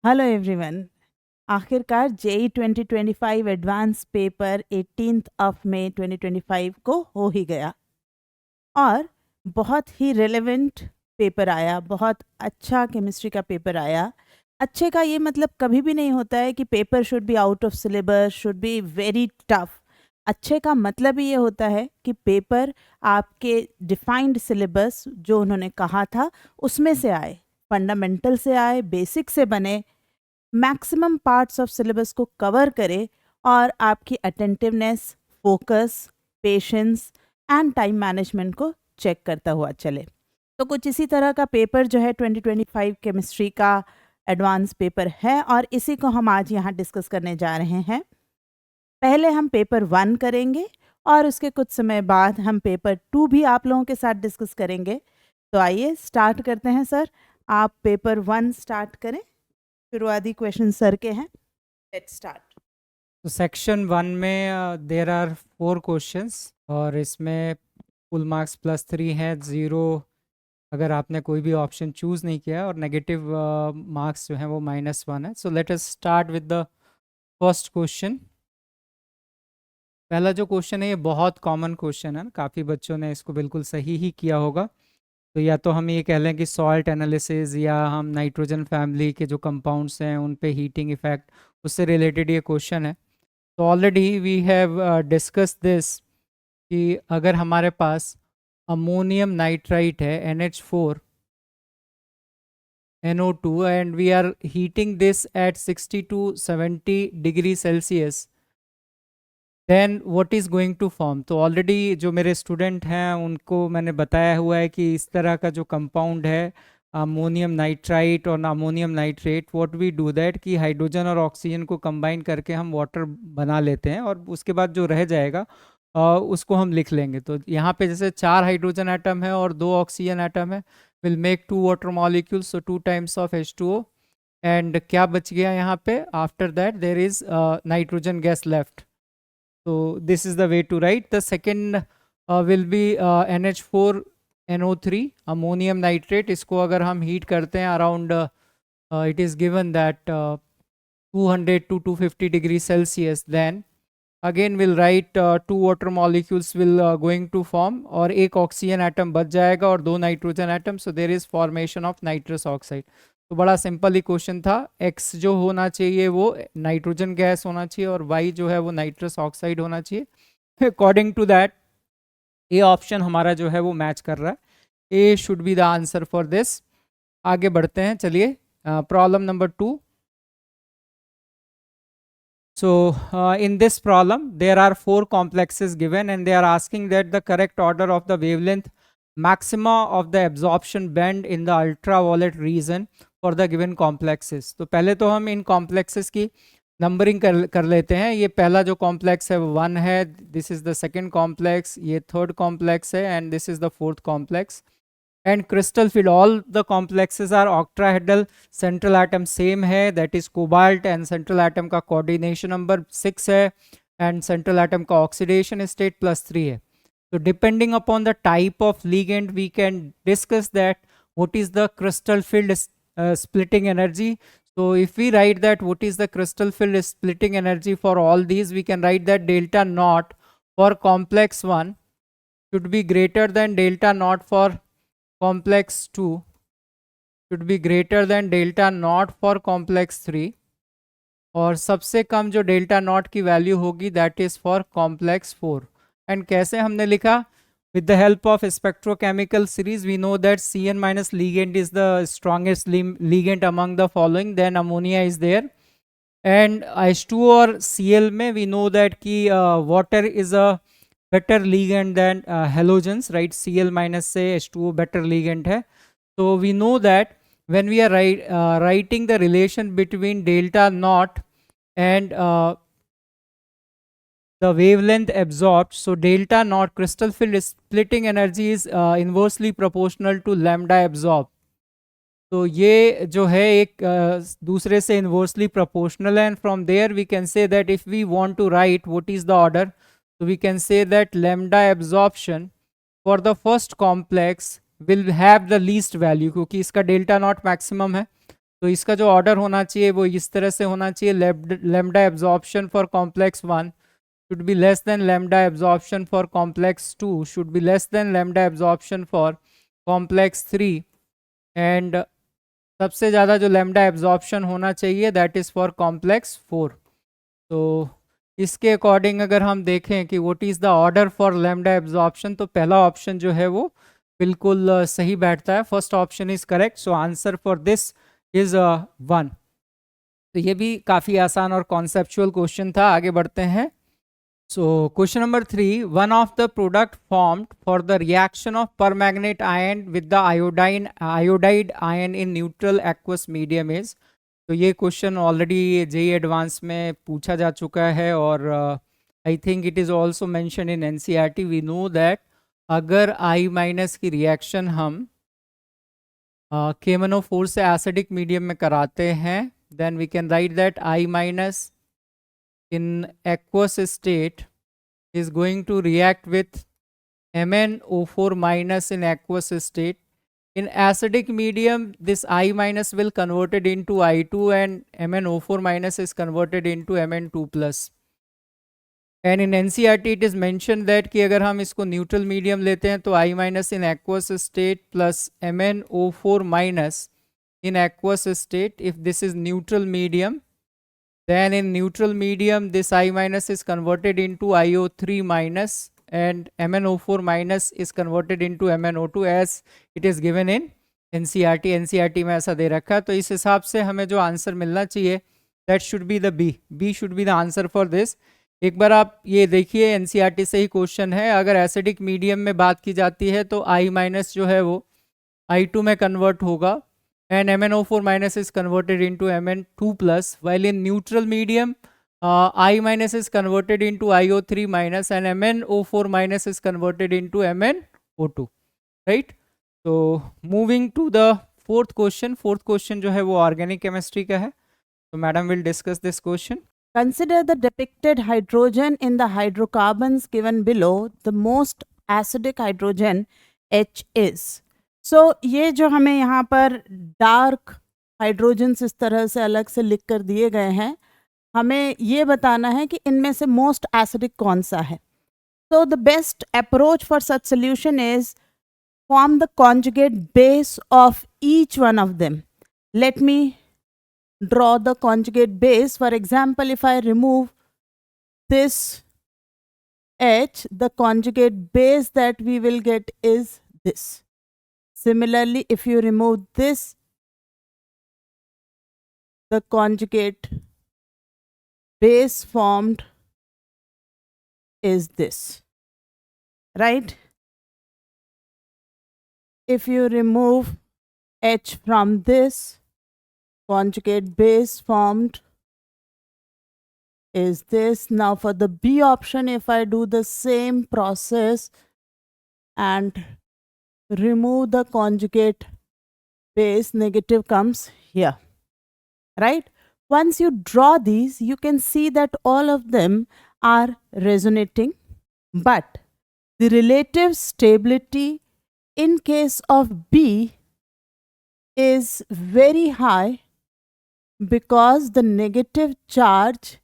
Hello everyone. आखिरकार JEE 2025 advance paper 18th of मई 2025 को हो ही गया और बहुत ही रेलेवेंट पेपर आया। बहुत अच्छा केमिस्ट्री का पेपर आया। अच्छे का ये मतलब कभी भी नहीं होता है कि paper should be out of syllabus, should be very tough. अच्छे का मतलब ही ये होता है कि पेपर आपके डिफाइंड सिलेबस जो उन्होंने कहा था उसमें से आए, फंडामेंटल से आए, बेसिक से बने, मैक्सिमम पार्ट्स ऑफ सिलेबस को कवर करे और आपकी attentiveness, focus, patience and time management को चेक करता हुआ चले। तो कुछ इसी तरह का पेपर जो है 2025 केमिस्ट्री का एडवांस पेपर है और इसी को हम आज यहाँ डिस्कस करने जा रहे हैं। पहले हम पेपर 1 करेंगे और उसके कुछ समय बाद हम पेपर 2 भी आप लोगों के साथ डिस्कस करेंगे। तो आइए स्टार्ट करते हैं सर। आप पेपर 1 स्टार्ट करें। शुरुआती क्वेश्चन सर के हैं। Let's start. तो सेक्शन 1 में देर आर 4 क्वेश्चंस और इसमें फुल मार्क्स +3 है, 0 अगर आपने कोई भी ऑप्शन चूज़ नहीं किया और नेगेटिव मार्क्स जो हैं वो -1 है। सो let us start with the first question. पहला जो क्वेश्चन है ये बहुत कॉमन क्वेश्चन है, काफ़ी बच्चों ने इसको बिल्कुल सही ही किया होगा। तो या तो हम ये कह लें कि सॉल्ट एनालिसिस या हम नाइट्रोजन फैमिली के जो कंपाउंड्स हैं उन पे हीटिंग इफेक्ट, उससे रिलेटेड ये क्वेश्चन है। तो already we have discuss this कि अगर हमारे पास अमोनियम नाइट्राइट है NH4 NO2 and we are heating this at 60 to 70 degree Celsius, then what is going to form. तो ऑलरेडी जो मेरे स्टूडेंट हैं उनको मैंने बताया हुआ है कि इस तरह का जो कंपाउंड है अमोनियम नाइट्राइट और ammonium nitrate, what we do that कि हाइड्रोजन और ऑक्सीजन को कंबाइन करके हम वाटर बना लेते हैं और उसके बाद जो रह जाएगा उसको हम लिख लेंगे। तो यहाँ पे जैसे 4 हाइड्रोजन एटम है और 2 ऑक्सीजन एटम है, will make 2 water molecules, so 2 times of H2O। And क्या बच गया यहाँ पे, after that there is nitrogen gas left. So this is the way to write. The second will be NH4NO3 ammonium nitrate. इसको अगर हम heat करते हैं around it is given that 200 to 250 degree Celsius, then again we'll write 2 water molecules will going to form और एक oxygen atom बच जाएगा और 2 nitrogen atom, so there is formation of nitrous oxide. तो बड़ा सिंपल ही question था। x जो होना चाहिए वो नाइट्रोजन गैस होना चाहिए और y जो है वो नाइट्रस ऑक्साइड होना चाहिए। According to that A option हमारा जो है वो मैच कर रहा है। A should be the answer for this. आगे बढ़ते हैं, चलिए problem number 2। So in this problem there are 4 complexes given and they are asking that the correct order of the wavelength maxima of the absorption band in the ultraviolet region for the given complexes। तो पहले तो हम इन complexes की numbering कर लेते हैं। ये पहला जो कॉम्प्लेक्स है वो 1 है, this is the second complex, ये थर्ड कॉम्प्लेक्स है and this is the fourth complex. And crystal field, all the complexes are octahedral, central atom same है that is cobalt and central atom का coordination number 6 है and central atom का oxidation state +3 है। तो depending upon the type of ligand we can discuss that what is the crystal field splitting energy। So if we write that what is the crystal field splitting energy for all these, we can write that delta naught for complex 1 should be greater than delta naught for complex 2 should be greater than delta naught for complex 3 और सबसे कम जो delta not की value होगी that is for complex 4। And कैसे हमने लिखा, with the help of spectrochemical series we know that Cn minus ligand is the strongest ligand among the following, then ammonia is there and H2O और Cl में we know that कि water is a better ligand than halogens, right? Cl minus से H2O better ligand है। so we know that when we are writing the relation between delta naught and the wavelength absorbed, so delta naught crystal field splitting energy is inversely proportional to lambda absorbed। तो ये जो है एक दूसरे से inversely proportional है and from there we can say that if we want to write what is the order, so we can say that lambda absorption for the first complex will have the least value क्योंकि इसका delta not maximum है। तो इसका जो order होना चाहिए वो इस तरह से होना चाहिए, lambda absorption for complex 1 should be less than lambda absorption for complex 2 should be less than lambda absorption for complex 3 and सबसे ज़्यादा जो lambda absorption होना चाहिए that is for complex 4. तो इसके अकॉर्डिंग अगर हम देखें कि what is the order for lambda absorption, तो पहला ऑप्शन जो है वो बिल्कुल सही बैठता है. First option is correct. So answer for this is 1. तो ये भी काफ़ी आसान और कॉन्सेप्चुअल क्वेश्चन था. आगे बढ़ते हैं. So question number 3, one of the product formed for the reaction of permanganate ion with the iodide ion in neutral aqueous medium is. तो ये क्वेश्चन ऑलरेडी जेई एडवांस में पूछा जा चुका है और I think it is also mention in NCERT. We know that अगर I minus की रिएक्शन हम KMnO4 से एसिडिक मीडियम में कराते हैं, then we can write that I minus in aqueous state is going to react with MnO4 minus in aqueous state. In acidic medium, this I minus will converted into I2 and MnO4 minus is converted into Mn2 plus. And in NCERT it is mentioned that कि अगर हम इसको neutral medium लेते हैं तो I minus in aqueous state plus MnO4 minus in aqueous state. If this is neutral medium, then in neutral medium this I minus is converted into IO3 minus and MnO4 minus is converted into MnO2 as it is given in NCERT. NCERT में ऐसा दे रखा है. तो इस हिसाब से हमें जो आंसर मिलना चाहिए that should be the B. B should be the answer for this. एक बार आप ये देखिए, NCERT से ही क्वेश्चन है. अगर एसिडिक मीडियम में बात की जाती है तो I माइनस जो है वो I2 में कन्वर्ट होगा and MnO4 minus is converted into Mn2 plus, while in neutral medium I minus is converted into IO3 minus and MnO4 minus is converted into MnO2, right? So moving to the fourth question. Fourth question जो है वो organic chemistry का है. So madam will discuss this question. Consider the depicted hydrogen in the hydrocarbons given below. The most acidic hydrogen H is. So ये जो हमें यहाँ पर डार्क हाइड्रोजन्स इस तरह से अलग से लिख कर दिए गए हैं, हमें ये बताना है कि इनमें से मोस्ट एसिडिक कौन सा है. So the best approach for such solution is form the conjugate base of each one of them. Let me draw the conjugate base. For example, if I remove this H, the conjugate base that we will get is this. Similarly, if you remove this, the conjugate base formed is this, right? If you remove H from this, conjugate base formed is this. Now for the B option, if I do the same process and remove the conjugate base, negative comes here, right? Once you draw these, you can see that all of them are resonating, but the relative stability in case of B is very high because the negative charge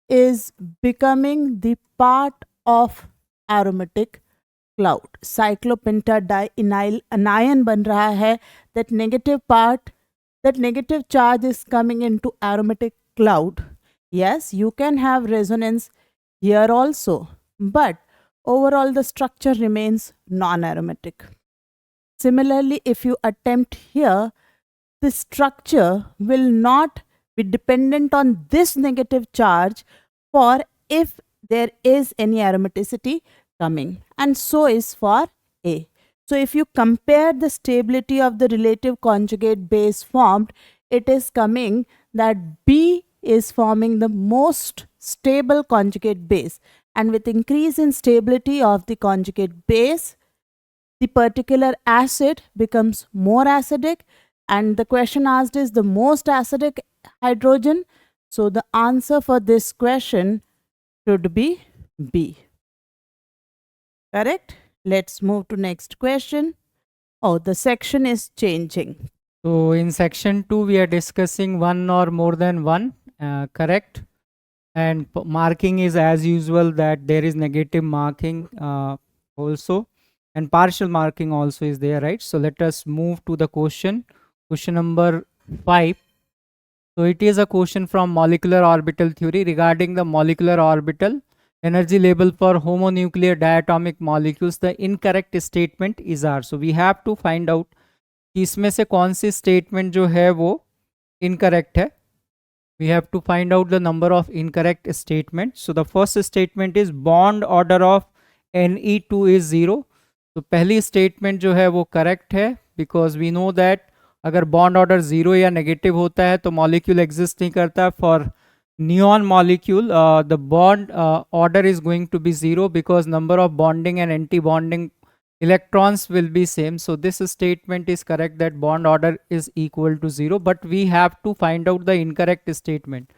is becoming the part of aromatic cloud. Cyclopentadienyl anion ban raha hai. That negative part, that negative charge is coming into aromatic cloud. Yes, you can have resonance here also, but overall the structure remains non-aromatic. Similarly, if you attempt here, the structure will not be dependent on this negative charge for if there is any aromaticity coming, and so is for A. So if you compare the stability of the relative conjugate base formed, it is coming that B is forming the most stable conjugate base, and with increase in stability of the conjugate base, the particular acid becomes more acidic, and the question asked is the most acidic hydrogen. So the answer for this question should be B. Correct? Let's move to next question. Oh, the section is changing. So in section 2 we are discussing one or more than one, correct, and marking is as usual that there is negative marking also, and partial marking also is there, right? So let us move to the question number 5. So it is a question from molecular orbital theory regarding the molecular orbital energy level for homonuclear diatomic molecules. The incorrect statement is R. So we have to find out कि इसमें से कौन सी statement जो है वो incorrect है. We have to find out the number of incorrect statements. So the first statement is bond order of Ne2 is 0. तो पहली स्टेटमेंट जो है वो करेक्ट है, बिकॉज वी नो दैट अगर बॉन्ड ऑर्डर 0 या नेगेटिव होता है तो मॉलिक्यूल एग्जिस्ट नहीं करता. For neon molecule the bond order is going to be 0 because number of bonding and anti-bonding electrons will be same. So this statement is correct that bond order is equal to 0, but we have to find out the incorrect statement.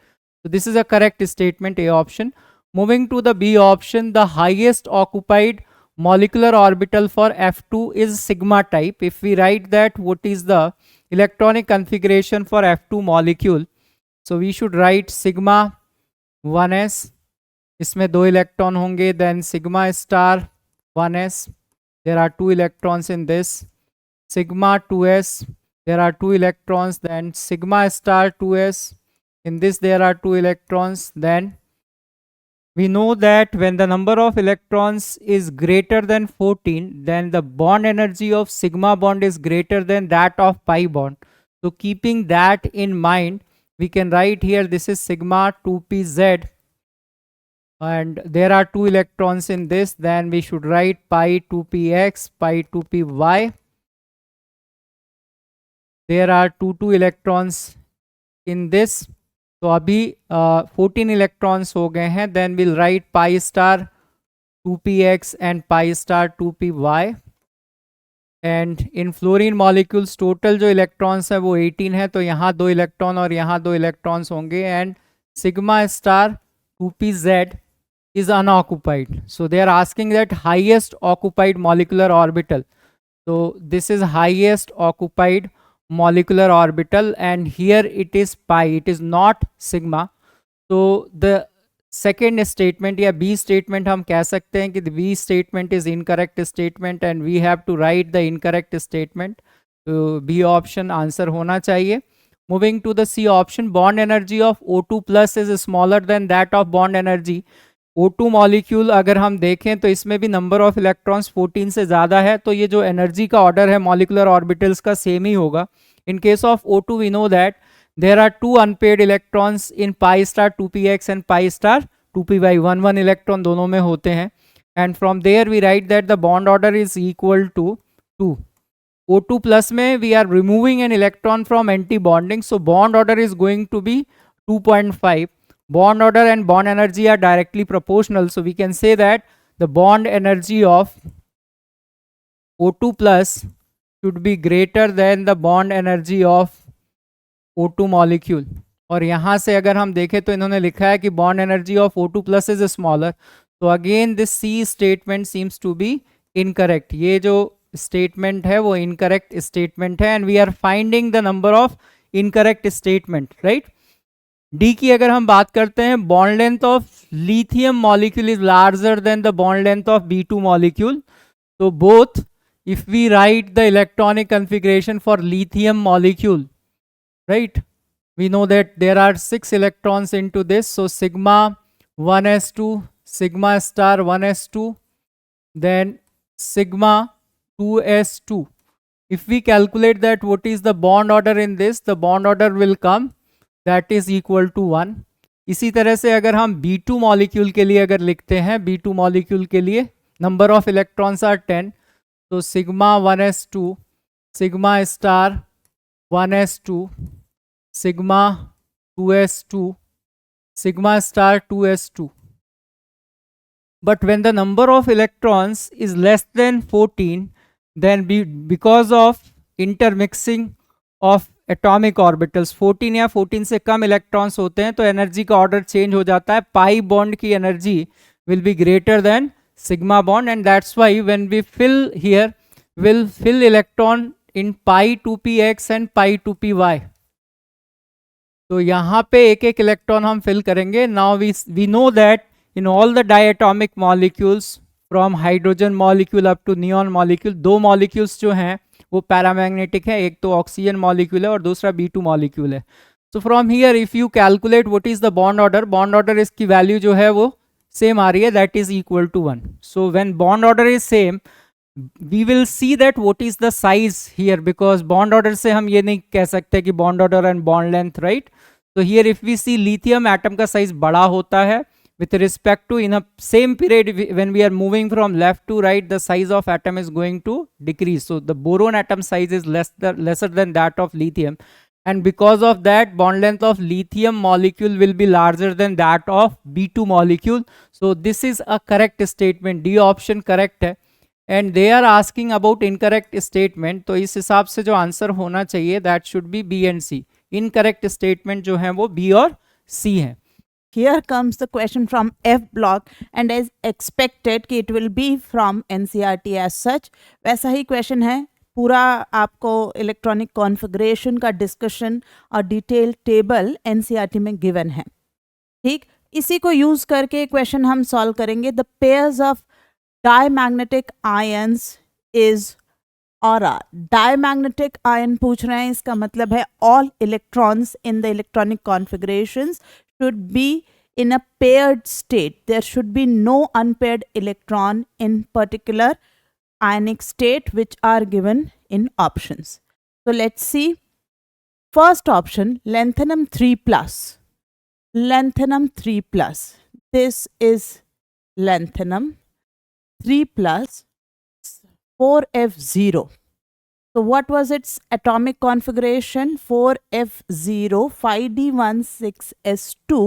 So this is a correct statement, A option. Moving to the B option, the highest occupied molecular orbital for F2 is sigma type. If we write that what is the electronic configuration for F2 molecule, so we should write sigma 1s, इसमें 2 electron होंगे, then sigma star 1s, there are 2 electrons in this, sigma 2s, there are 2 electrons, then sigma star 2s, in this there are 2 electrons. Then we know that when the number of electrons is greater than 14, then the bond energy of sigma bond is greater than that of pi bond. So keeping that in mind, we can write here this is sigma 2pz, and there are 2 electrons in this, then we should write pi 2px, pi 2py. There are 2 electrons in this, तो अभी 14 electrons हो गए हैं. Then we'll write pi star 2px and pi star 2py. And in fluorine molecules total जो electrons है वो 18 है, तो यहाँ 2 electron और यहाँ 2 electrons होंगे. And sigma star 2pz is unoccupied. So they are asking that highest occupied molecular orbital. So this is highest occupied molecular orbital, and here it is pi, it is not sigma. So the second statement या B statement हम कह सकते हैं कि the B statement is incorrect statement and we have to write the incorrect statement. तो B option answer होना चाहिए. Moving to the C option, bond energy of O2 plus is smaller than that of bond energy. O2 molecule अगर हम देखें तो इसमें भी number of electrons 14 से ज़्यादा है, तो ये जो एनर्जी का ऑर्डर है मॉलिकुलर ऑर्बिटल्स का सेम ही होगा. In case of O2 we know that there are 2 unpaired electrons in pi star 2px and pi star 2py, 1 electron दोनों में होते हैं. And from there we write that the bond order is equal to 2. O2 plus में we are removing an electron from anti bonding, so bond order is going to be 2.5. Bond order and bond energy are directly proportional, so we can say that the bond energy of O2 plus should be greater than the bond energy of O2 molecule. और यहाँ से अगर हम देखें तो इन्होंने लिखा है कि bond energy of O2 plus is smaller. So again this C statement seems to be incorrect. ये जो statement है वो incorrect statement है, and we are finding the number of incorrect statement, right? D की अगर हम बात करते हैं, bond length of lithium molecule is larger than the bond length of B2 molecule. तो both if we write the electronic configuration for lithium molecule, right, we know that there are 6 electrons into this, so sigma 1s2, sigma star 1s2, then sigma 2s2. If we calculate that what is the bond order in this, the bond order will come that is equal to 1. इसी तरह से अगर हम B2 molecule के लिए अगर लिखते हैं, B2 मॉलिक्यूल के लिए नंबर ऑफ इलेक्ट्रॉन्स आर 10, तो sigma 1s2, sigma star 1s2, sigma 2s2, sigma star 2s2. But when the number of electrons is less than 14, then because of intermixing of atomic orbitals 14 या 14 से कम electrons होते हैं तो energy का order change हो जाता है. पाई बॉन्ड की energy will be greater than sigma bond, and that's why when we fill here will fill electron in pi 2px and pi 2py. तो यहाँ पे एक एक इलेक्ट्रॉन हम फिल करेंगे. Now we know that in all the diatomic molecules from hydrogen molecule up to neon molecule, दो molecules जो हैं वो पैरामैग्नेटिक है. एक तो ऑक्सीजन मॉलिक्यूल है और दूसरा B2 मॉलिक्यूल है. So from here if you calculate what is the bond order इसकी वैल्यू जो है वो सेम आ रही है, that is equal to 1. So when bond order is same we will see that what is the size here, because bond order से हम ये नहीं कह सकते कि bond order and bond length, right? So here if we see lithium atom का size बड़ा होता है with respect to, in a same period when we are moving from left to right, the size of atom is going to decrease. So the boron atom size is lesser than that of lithium, and because of that bond length of lithium molecule will be larger than that of B2 molecule. So this is a correct statement, D option correct है. And they are asking about incorrect statement, तो इस हिसाब से जो answer होना चाहिए that should be B and C. Incorrect statement जो है वो बी और सी है. Here comes the question from F block, and as expected कि it will be from NCERT as such. वैसा ही क्वेश्चन है, पूरा आपको इलेक्ट्रॉनिक कॉन्फ़िगरेशन का डिस्कशन और डिटेल टेबल NCERT में गिवन है. ठीक, इसी को यूज़ करके क्वेश्चन हम सॉल्व करेंगे. The pairs of diamagnetic ions is aura. Diamagnetic ion पूछ रहे हैं, इसका मतलब है all electrons in the electronic configurations should be in a paired state. There should be no unpaired electron in particular ionic state which are given in options. So let's see. First option, lanthanum 3+. Lanthanum 3+. This is lanthanum 3+, 4f0. So what was its atomic configuration? 4f0, 5d16s2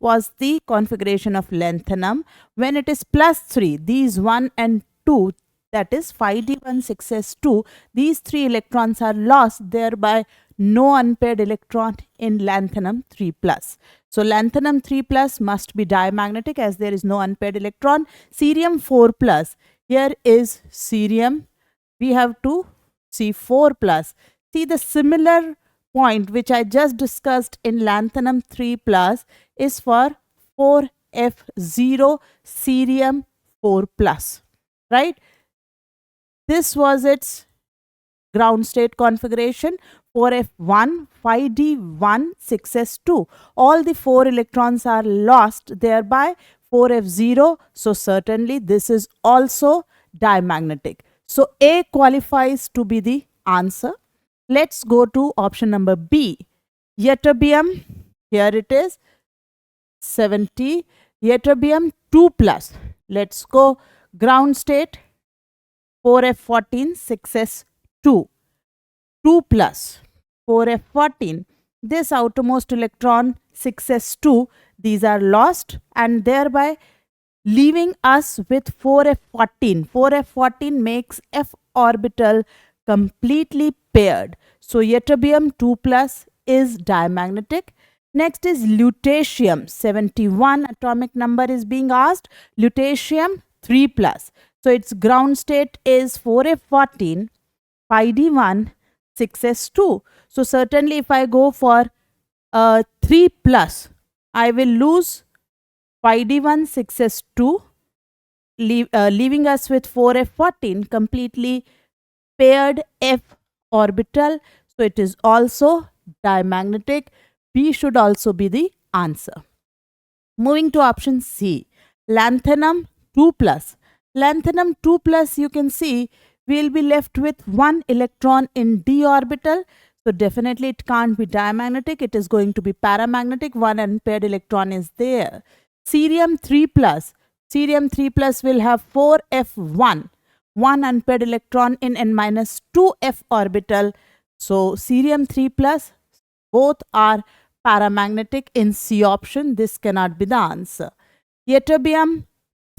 was the configuration of lanthanum. When it is +3, these 1 and 2, that is 5d16s2, these 3 electrons are lost, thereby no unpaired electron in lanthanum 3+. So lanthanum 3+ must be diamagnetic as there is no unpaired electron. Cerium 4+, here is cerium, we have to see 4+. See the similar point which I just discussed in lanthanum 3+ is for 4f0 cerium 4+, right? This was its ground state configuration. 4f1, 5d1, 6s2. All the 4 electrons are lost, thereby 4f0. So certainly this is also diamagnetic. So A qualifies to be the answer. Let's go to option number B. Ytterbium, here it is 70. Ytterbium 2+. Let's go ground state 4f14, 6s2. 2+, 4f14. This outermost electron 6s2, these are lost and thereby leaving us with 4f14. 4f14 makes f orbital completely paired. So ytterbium 2+ is diamagnetic. Next is lutetium. 71 atomic number is being asked. Lutetium 3+. So its ground state is 4f14, 5d1, 6s2. So certainly if I go for 3+, I will lose 5d1, 6s2, leaving us with 4f14, completely paired f orbital. So it is also diamagnetic. B should also be the answer. Moving to option C, lanthanum 2+. Lanthanum 2+, you can see we will be left with 1 electron in d orbital. So definitely it can't be diamagnetic. It is going to be paramagnetic. 1 unpaired electron is there. Cerium 3+. Cerium 3+ will have 4f1, 1 unpaired electron in n-2f orbital. So cerium 3+, both are paramagnetic in C option. This cannot be the answer. Ytterbium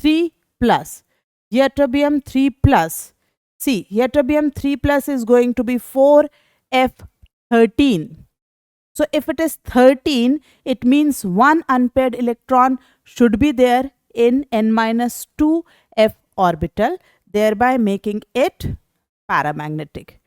3+. Ytterbium 3+. See, ytterbium 3+ is going to be 4f13. So if it is 13, it means 1 unpaired electron should be there in n-2f orbital, thereby making it paramagnetic.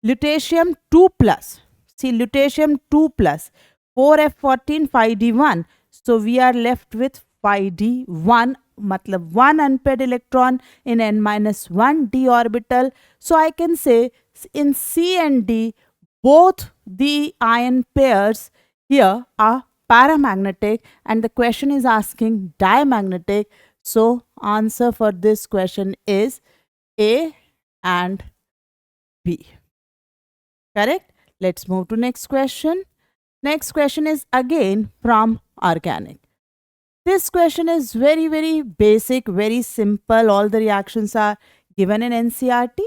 lutetium 2 plus. See, lutetium 2 plus, 4f14 5d1. So we are left with 5d1, matlab 1 unpaired electron in n minus 1 d orbital. So I can say in C and D, both the ion pairs here are paramagnetic, and the question is asking diamagnetic. So answer for this question is A and B. Correct? Let's move to next question. Next question is again from organic. This question is very basic, very simple. All the reactions are given in NCERT.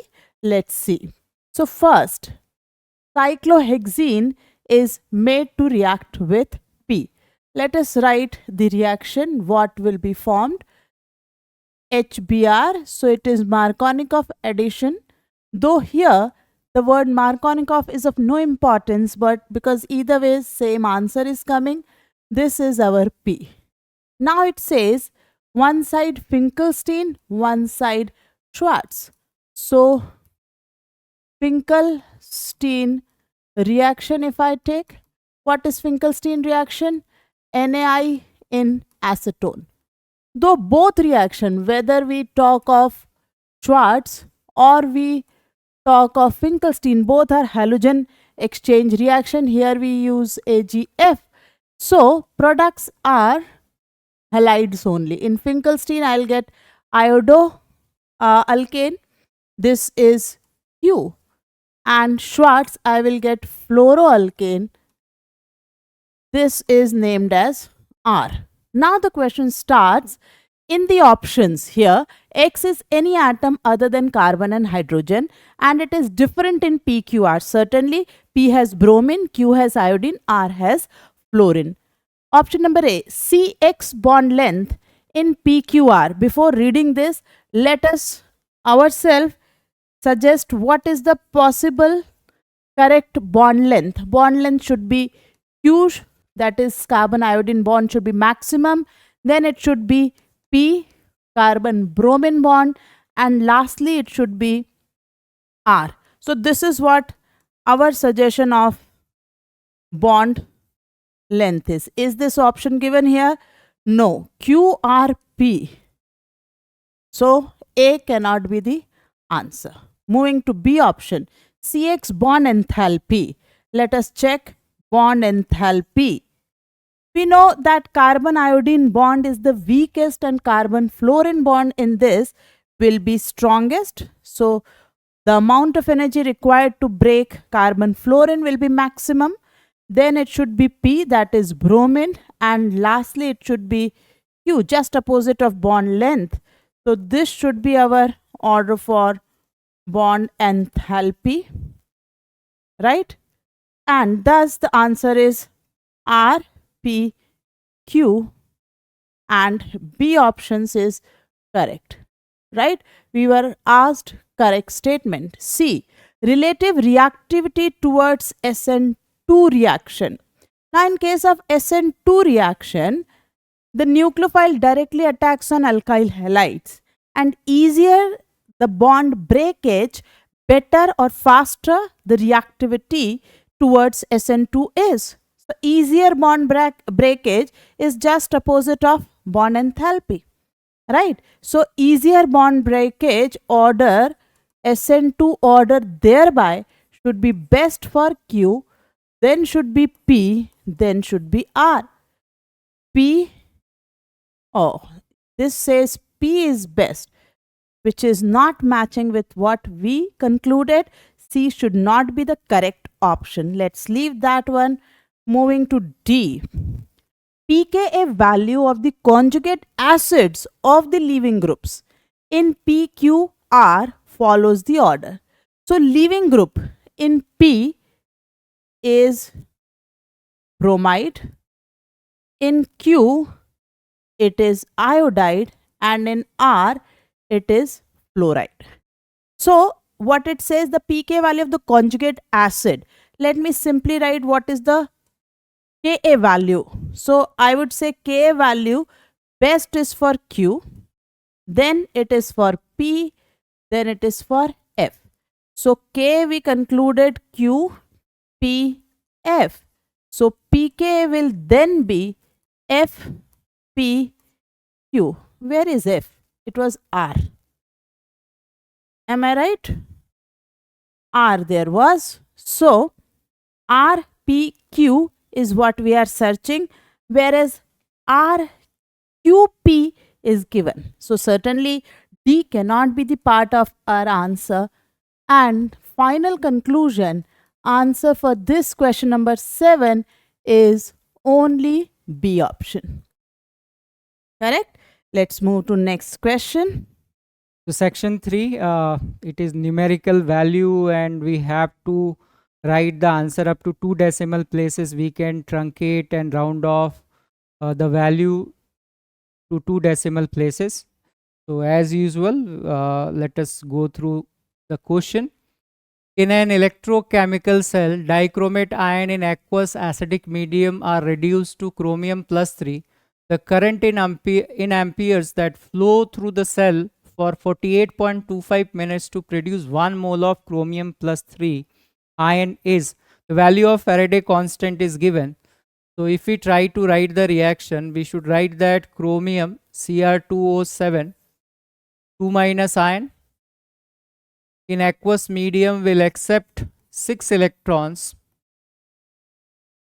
Let's see. So first, cyclohexene is made to react with P. Let us write the reaction. What will be formed? HBr. So it is Markovnikov addition. Though here the word Markovnikov is of no importance, but because either way same answer is coming, this is our P. Now it says one side Finkelstein, one side Schwarz. So Finkelstein reaction, if I take, what is Finkelstein reaction? NaI in acetone. Though both reaction, whether we talk of Schwarz or we talk of Finkelstein, both are halogen exchange reaction. Here we use AgF. So products are halides only. In Finkelstein, I'll get iodo alkane. This is Q. And Schwarz, I will get fluoroalkane. This is named as R. Now the question starts. In the options here, X is any atom other than carbon and hydrogen, and it is different in PQR. Certainly, P has bromine, Q has iodine, R has fluorine. Option number A, CX bond length in PQR. Before reading this, let us ourselves suggest what is the possible correct bond length. Bond length should be Q, that is carbon iodine bond should be maximum. Then it should be P, carbon bromine bond, and lastly it should be R. So this is what our suggestion of bond length is. Is this option given here? No. QRP. So A cannot be the answer. Moving to B option, CX bond enthalpy. Let us check bond enthalpy. We know that carbon iodine bond is the weakest and carbon fluorine bond in this will be strongest. So the amount of energy required to break carbon fluorine will be maximum. Then it should be P, that is bromine, and lastly it should be Q, just opposite of bond length. So this should be our order for bond enthalpy, right? And thus the answer is R, P, Q, and B options is correct, right? We were asked correct statement. C, relative reactivity towards SN2 reaction. Now in case of SN2 reaction, the nucleophile directly attacks on alkyl halides, and easier the bond breakage, better or faster the reactivity towards SN2 is. So easier bond breakage is just opposite of bond enthalpy, right? So easier bond breakage order, SN2 order, thereby should be best for Q, then should be P, then should be R. P, oh, this says P is best, which is not matching with what we concluded. C should not be the correct option. Let's leave that one. Moving to D. pKa value of the conjugate acids of the leaving groups in PQR follows the order. So leaving group in P is bromide, in Q it is iodide, and in R it is fluoride. So what it says, the pK value of the conjugate acid. Let me simply write what is the Ka value. So I would say Ka value best is for Q, then it is for P, then it is for F. So K we concluded Q, P, F. So Pk will then be F, P, Q. Where is F? It was R. Am I right? R there was. So R, P, Q is what we are searching, whereas R, Q, P is given. So certainly D cannot be the part of our answer. And final conclusion, answer for this question number 7 is only B option. Correct? Let's move to next question. So section 3, it is numerical value and we have to write the answer up to 2 decimal places. We can truncate and round off the value to 2 decimal places. So as usual, let us go through the question. In an electrochemical cell, dichromate ion in aqueous acidic medium are reduced to chromium plus 3. The current in amperes that flow through the cell for 48.25 minutes to produce 1 mole of chromium plus 3 ion is, the value of Faraday constant is given. So if we try to write the reaction, we should write that chromium Cr2O7 2 minus ion in aqueous medium will accept 6 electrons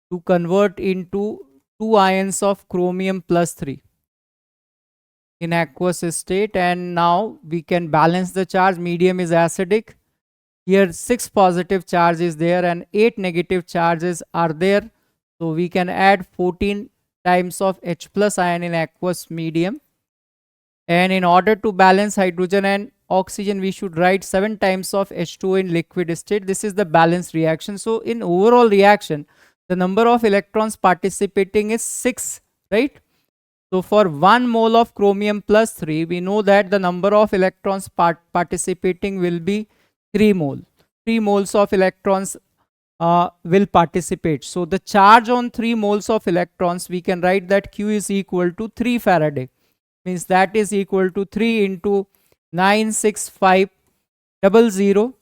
to convert into 2 ions of chromium plus 3 in aqueous state, and now we can balance the charge. Medium is acidic. Here 6 positive charge is there and 8 negative charges are there. So we can add 14 times of H plus ion in aqueous medium. And in order to balance hydrogen and oxygen, we should write 7 times of H2O in liquid state. This is the balanced reaction. So in overall reaction, the number of electrons participating is 6, right? So for 1 mole of chromium plus 3, we know that the number of electrons participating will be 3 mole. 3 moles of electrons will participate. So the charge on 3 moles of electrons, we can write that Q is equal to 3 Faraday. Means that is equal to 3 into 96500,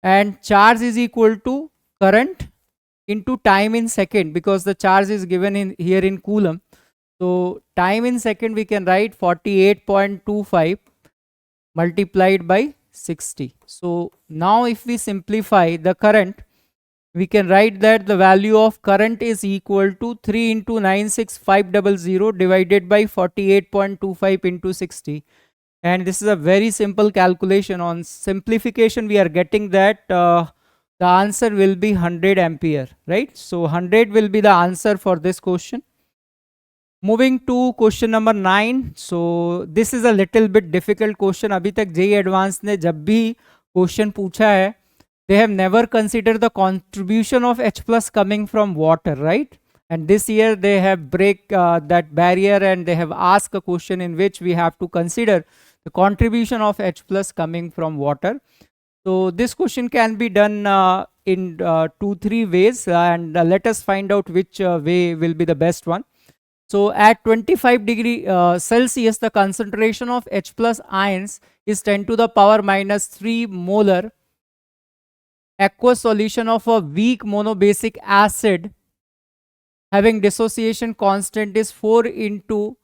and charge is equal to current into time in second, because the charge is given in here in coulomb. So time in second we can write 48.25 multiplied by 60. So now if we simplify the current, we can write that the value of current is equal to 3 into 96500 divided by 48.25 into 60. And this is a very simple calculation. On simplification, we are getting that the answer will be 100 ampere, right? So 100 will be the answer for this question. Moving to question number 9. So this is a little bit difficult question. अभी तक JEE Advanced ने जब भी question पूछा है, they have never considered the contribution of H plus coming from water, right? And this year they have break that barrier and they have asked a question in which we have to consider the contribution of H plus coming from water. So this question can be done in 2-3 ways, and let us find out which way will be the best one. So at 25 degree Celsius, the concentration of H plus ions is 10 to the power minus 3 molar. Aqueous solution of a weak monobasic acid having dissociation constant is 4 into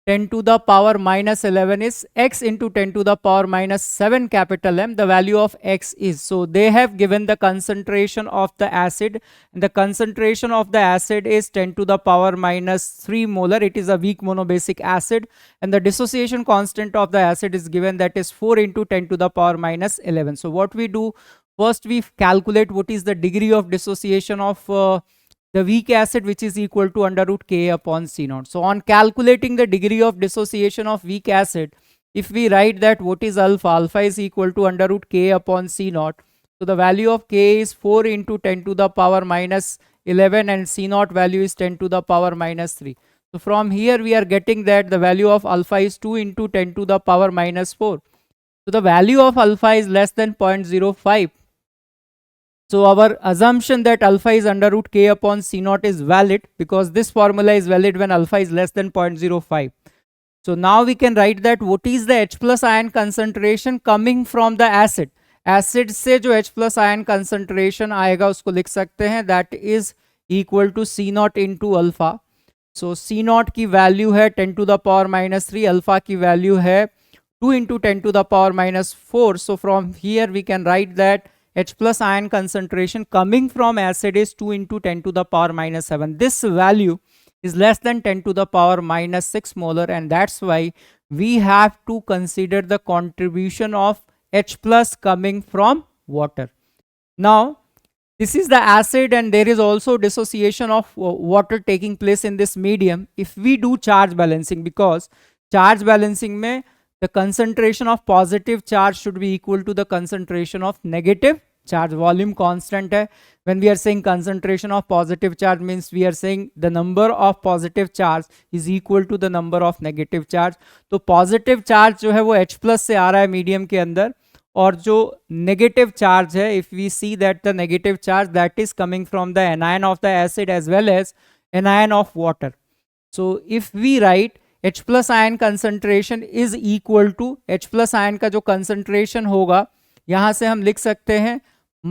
10 to the power minus 11 is x into 10 to the power minus 7 capital M. The value of x is, so they have given the concentration of the acid, and the concentration of the acid is 10 to the power minus 3 molar. It is a weak monobasic acid, and the dissociation constant of the acid is given, that is 4 into 10 to the power minus 11. So what we do, first we calculate what is the degree of dissociation of the weak acid, which is equal to under root Ka upon C naught. So on calculating the degree of dissociation of weak acid, if we write that what is alpha, alpha is equal to under root Ka upon C naught. So the value of Ka is 4 into 10 to the power minus 11 and C naught value is 10 to the power minus 3. So from here we are getting that the value of alpha is 2 into 10 to the power minus 4. So the value of alpha is less than 0.05. So our assumption that alpha is under root K upon C naught is valid, because this formula is valid when alpha is less than 0.05. So now we can write that what is the H plus ion concentration coming from the acid. Acid से जो H plus ion concentration आएगा उसको लिख सकते हैं that is equal to C not into alpha. So C not की value है 10 to the power minus 3, alpha की वैल्यू है 2 into 10 to the power minus 4. So from here we can write that H plus ion concentration coming from acid is 2 into 10 to the power minus 7. This value is less than 10 to the power minus 6 molar, and that's why we have to consider the contribution of H plus coming from water. Now this is the acid and there is also dissociation of water taking place in this medium if we do charge balancing, because charge balancing mein the concentration of positive charge should be equal to the concentration of negative charge. Volume constant hai. When we are saying concentration of positive charge means we are saying the number of positive charge is equal to the number of negative charge. तो positive charge जो है वो H plus से आ रहा है medium के अंदर, और जो negative charge है, if we see that the negative charge that is coming from the anion of the acid as well as anion of water. So if we write H plus ion concentration is equal to H plus ion का जो concentration होगा यहां से हम लिख सकते हैं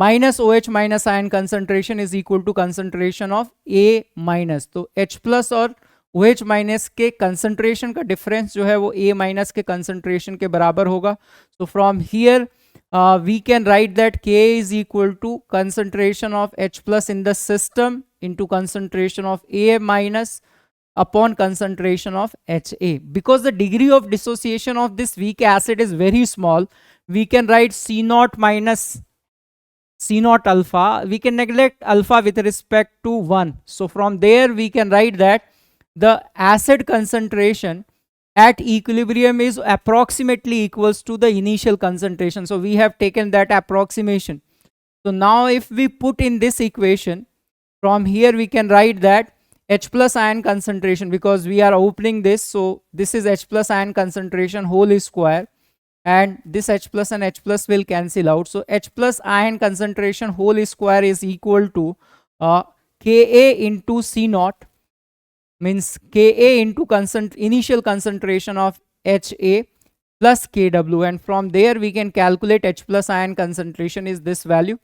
minus OH minus ion concentration is equal to concentration of A minus. तो H प्लस और OH माइनस के कंसंट्रेशन का डिफरेंस जो है वो A माइनस के कंसंट्रेशन के बराबर होगा. So from here we can write that K is equal to concentration of H plus in the system into concentration of A minus upon concentration of HA. Because the degree of dissociation of this weak acid is very small, we can write C naught minus C naught alpha. We can neglect alpha with respect to 1. So from there we can write that the acid concentration at equilibrium is approximately equals to the initial concentration. So we have taken that approximation. So now if we put in this equation, from here we can write that H plus ion concentration, because we are opening this, so this is H plus ion concentration whole square, and this H plus and H plus will cancel out. So H plus ion concentration whole square is equal to Ka into C naught, means Ka into initial concentration of Ha plus Kw, and from there we can calculate H plus ion concentration is this value.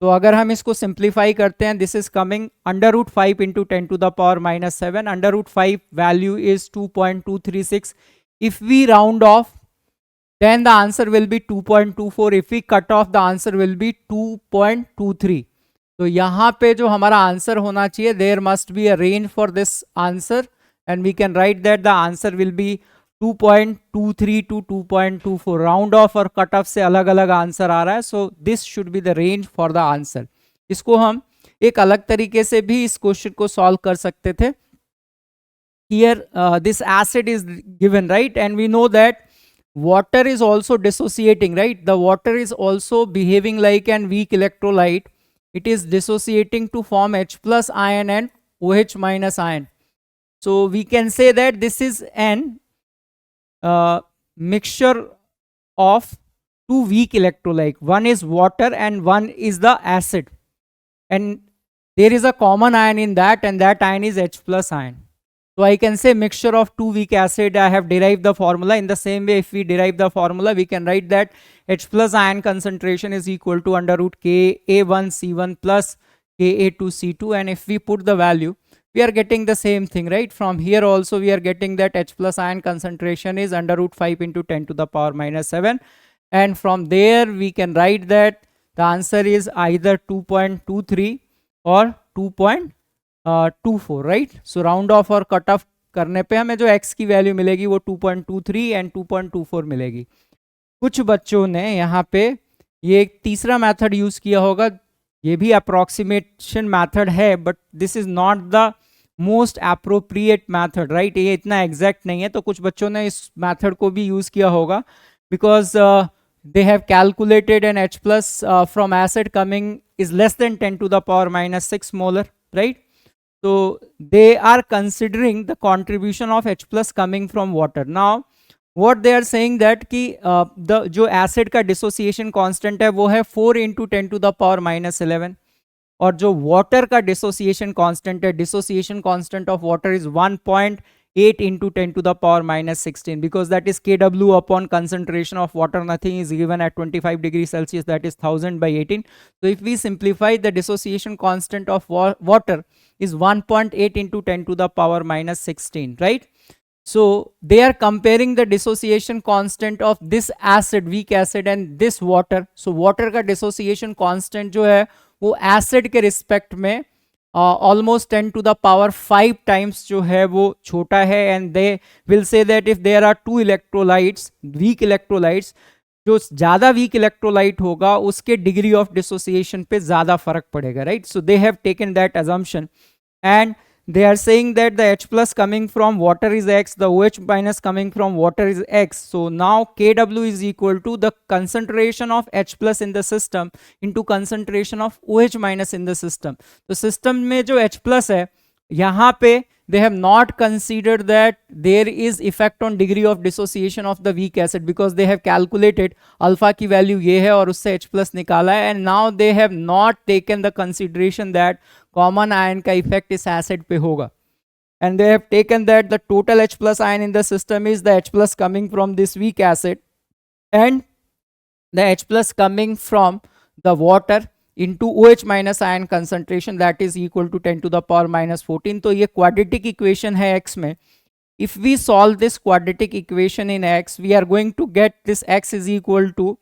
तो अगर हम इसको simplify करते हैं, this is coming under root 5 into 10 to the power minus 7. Under root 5 value is 2.236. If we round off then the answer will be 2.24. if we cut off the answer will be 2.23. तो यहाँ पे जो हमारा answer होना चाहिए, there must be a range for this answer, and we can write that the answer will be 2.23 to 2.24. Round of और cut off से अलग अलग आंसर आ रहा है, so this should be the range for the answer. इसको हम एक अलग तरीके से भी इस क्वेश्चन को सॉल्व कर सकते थे. Here this acid is given, right, and we know that water is also dissociating, right? The water is also behaving like an weak electrolyte. It is dissociating to form H plus ion and OH minus ion. So we can say that this is an mixture of two weak electrolyte. One is water and one is the acid, and there is a common ion in that, and that ion is H plus ion. So I can say mixture of two weak acid. I have derived the formula. In the same way, if we derive the formula, we can write that H plus ion concentration is equal to under root Ka1 C1 plus Ka2 C2, and if we put the value, we are getting the same thing, right? From here also we are getting that H plus ion concentration is under root 5 into 10 to the power minus 7, and from there we can write that the answer is either 2.23 or 2.24, right. So round of और cut off करने पे हमें जो x की value मिलेगी वो 2.23 and 2.24 मिलेगी. कुछ बच्चों ने यहाँ पे ये एक तीसरा मेथड यूज किया होगा. ये भी अप्रोक्सीमेशन मेथड है, but this is not the most appropriate method, right. ये इतना एग्जैक्ट नहीं है, तो कुछ बच्चों ने इस मेथड को भी यूज किया होगा, because they have calculated an H plus from acid coming is less than 10 to the power minus 6 molar, right? So they are considering the contribution of H plus coming from water. Now what they are saying that कि the जो acid का dissociation constant है वो है 4 into 10 to the power minus 11, और जो water का dissociation constant है, dissociation constant of water is 1.8 8 into 10 to the power minus 16, because that is kW upon concentration of water. Nothing is given at 25 degrees Celsius, that is 1000 by 18. So if we simplify, the dissociation constant of water is 1.8 into 10 to the power minus 16, right? So they are comparing the dissociation constant of this acid, weak acid, and this water. So water का dissociation constant जो है वो acid के respect में almost 10 to the power 5 times जो है वो छोटा है. And they will say that if there are two electrolytes, weak electrolytes, जो ज़्यादा वीक इलेक्ट्रोलाइट होगा उसके डिग्री ऑफ डिसोसिएशन पे ज़्यादा फर्क पड़ेगा, right? So they have taken that assumption, and they are saying that the H plus coming from water is X, the OH minus coming from water is X. So now Kw is equal to the concentration of H plus in the system into concentration of OH minus in the system. तो system में जो H plus है यहाँ पे they have not considered that there is effect on degree of dissociation of the weak acid, because they have calculated alpha की value ये है और उससे H plus निकाला है, and now they have not taken the consideration that common ion का effect इस acid पे होगा, and they have taken that the total H plus ion in the system is the H plus coming from this weak acid and the H plus coming from the water into OH minus ion concentration, that is equal to 10 to the power minus 14. तो ये quadratic equation है x में. If we solve this quadratic equation in x, we are going to get this x is equal to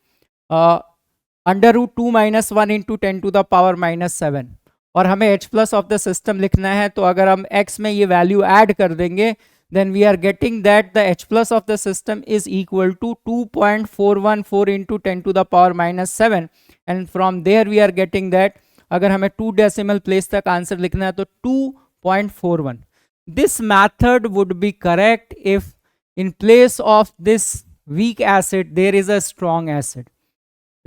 under root 2 minus 1 into 10 to the power minus 7. और हमें H plus of the system लिखना है, तो अगर हम x में ये value add कर देंगे, then we are getting that the H plus of the system is equal to 2.414 into 10 to the power minus 7, and from there we are getting that अगर हमें 2 decimal place तक answer लिखना है तो 2.41. This method would be correct if in place of this weak acid there is a strong acid.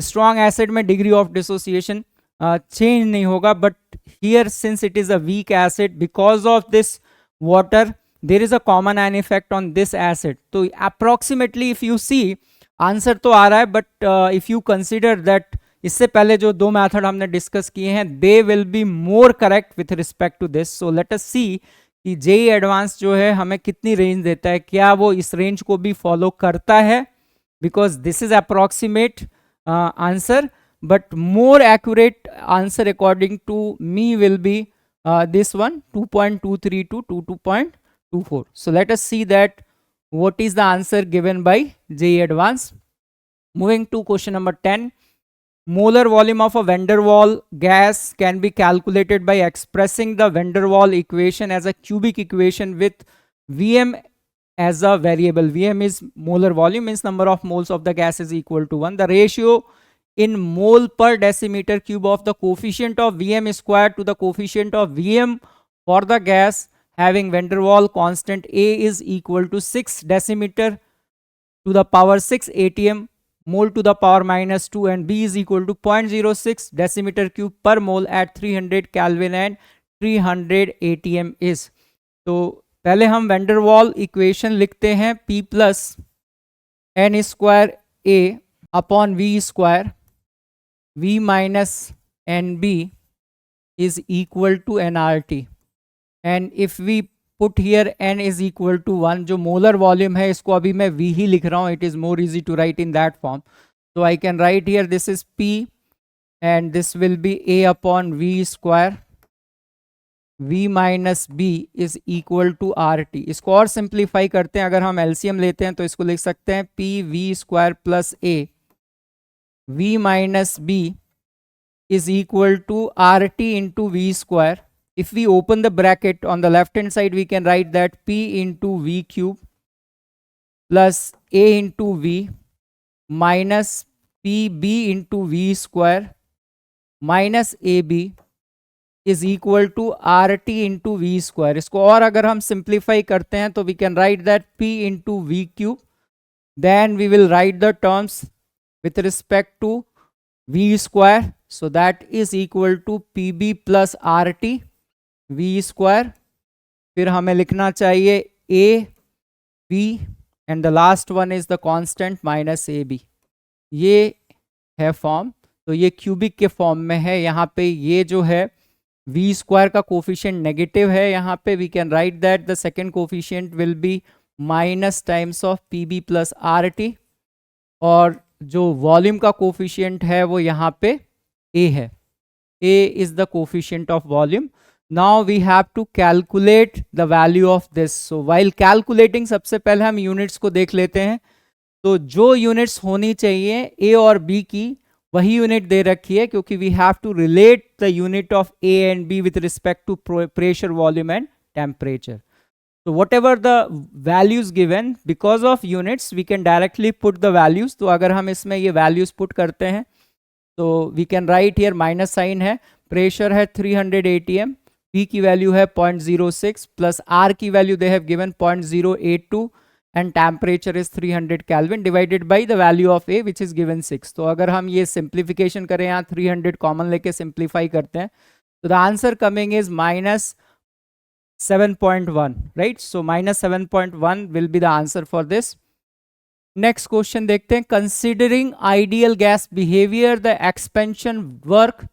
Strong acid में degree of dissociation change नहीं होगा, but here since it is a weak acid, because of this water there is a common ion effect on this acid. तो approximately if you see answer तो आ रहा है, but if you consider that इससे पहले जो दो method हमने discuss किए हैं they will be more correct with respect to this. So let us see कि JEE एडवांस जो है हमें कितनी रेंज देता है, क्या वो इस रेंज को भी फॉलो करता है, because this is approximate answer, but more accurate answer according to me will be this one, 2.23 to 2.24. So let us see that what is the answer given by JEE Advanced. Moving to question number 10. Molar volume of a van der Waals gas can be calculated by expressing the van der Waals equation as a cubic equation with Vm as a variable. Vm is molar volume, means number of moles of the gas is equal to 1. The ratio in mole per decimeter cube of the coefficient of Vm square to the coefficient of Vm for the gas having van der Waals constant A is equal to 6 decimeter to the power 6 atm mole to the power minus 2, and B is equal to 0.06 decimeter cube per mole at 300 Kelvin and 300 atm is. तो पहले हम van der Waals equation लिखते हैं P plus n square A upon V square V minus NB is equal to nRT, and if we put here n is equal to 1, जो molar volume है इसको अभी मैं V ही लिख रहा हूँ, it is more easy to write in that form. So I can write here this is P and this will be A upon V square V minus B is equal to RT. इसको और simplify करते हैं, अगर हम LCM लेते हैं तो इसको लिख सकते हैं P V square plus A V minus B is equal to RT into V square. If we open the bracket on the left hand side, we can write that P into V cube plus A into V minus PB into V square minus AB is equal to RT into V square. इसको और अगर हम simplify करते हैं तो we can write that P into V cube. Then we will write the terms with respect to V square. So that is equal to PB plus RT V square. फिर हमें लिखना चाहिए A B and the last one is the constant minus AB. ये है form, तो ये cubic के form में है. यहाँ पे ये जो है v स्क्वायर का कोफिशिएंट नेगेटिव है यहाँ पे, we can write that the second coefficient will be minus times of P B plus R T, और जो वॉल्यूम का कोफिशिएंट है वो यहाँ पे a है, a is the coefficient of volume. Now we have to calculate the value of this. So while calculating सबसे पहले हम units को देख लेते हैं. तो जो units होनी चाहिए a और b की वही यूनिट दे रखी है, क्योंकि we have to relate the unit of a and b with respect to pressure, volume and temperature. So whatever the values given, because of units we can directly put the values. तो अगर हम इसमें ये values put करते हैं तो we can write here, minus sign है, pressure है 300 atm, P की वैल्यू है 0.06 प्लस R की value they have given 0.082 and temperature is 300 kelvin divided by the value of A which is given 6. तो अगर हम ये सिंप्लीफिकेशन करें, यहाँ 300 कॉमन लेके सिंप्लीफाई करते हैं, तो the answer coming is minus 7.1, right. So minus 7.1 will be the answer for this. Next question देखते हैं. Considering ideal gas behaviour, the expansion work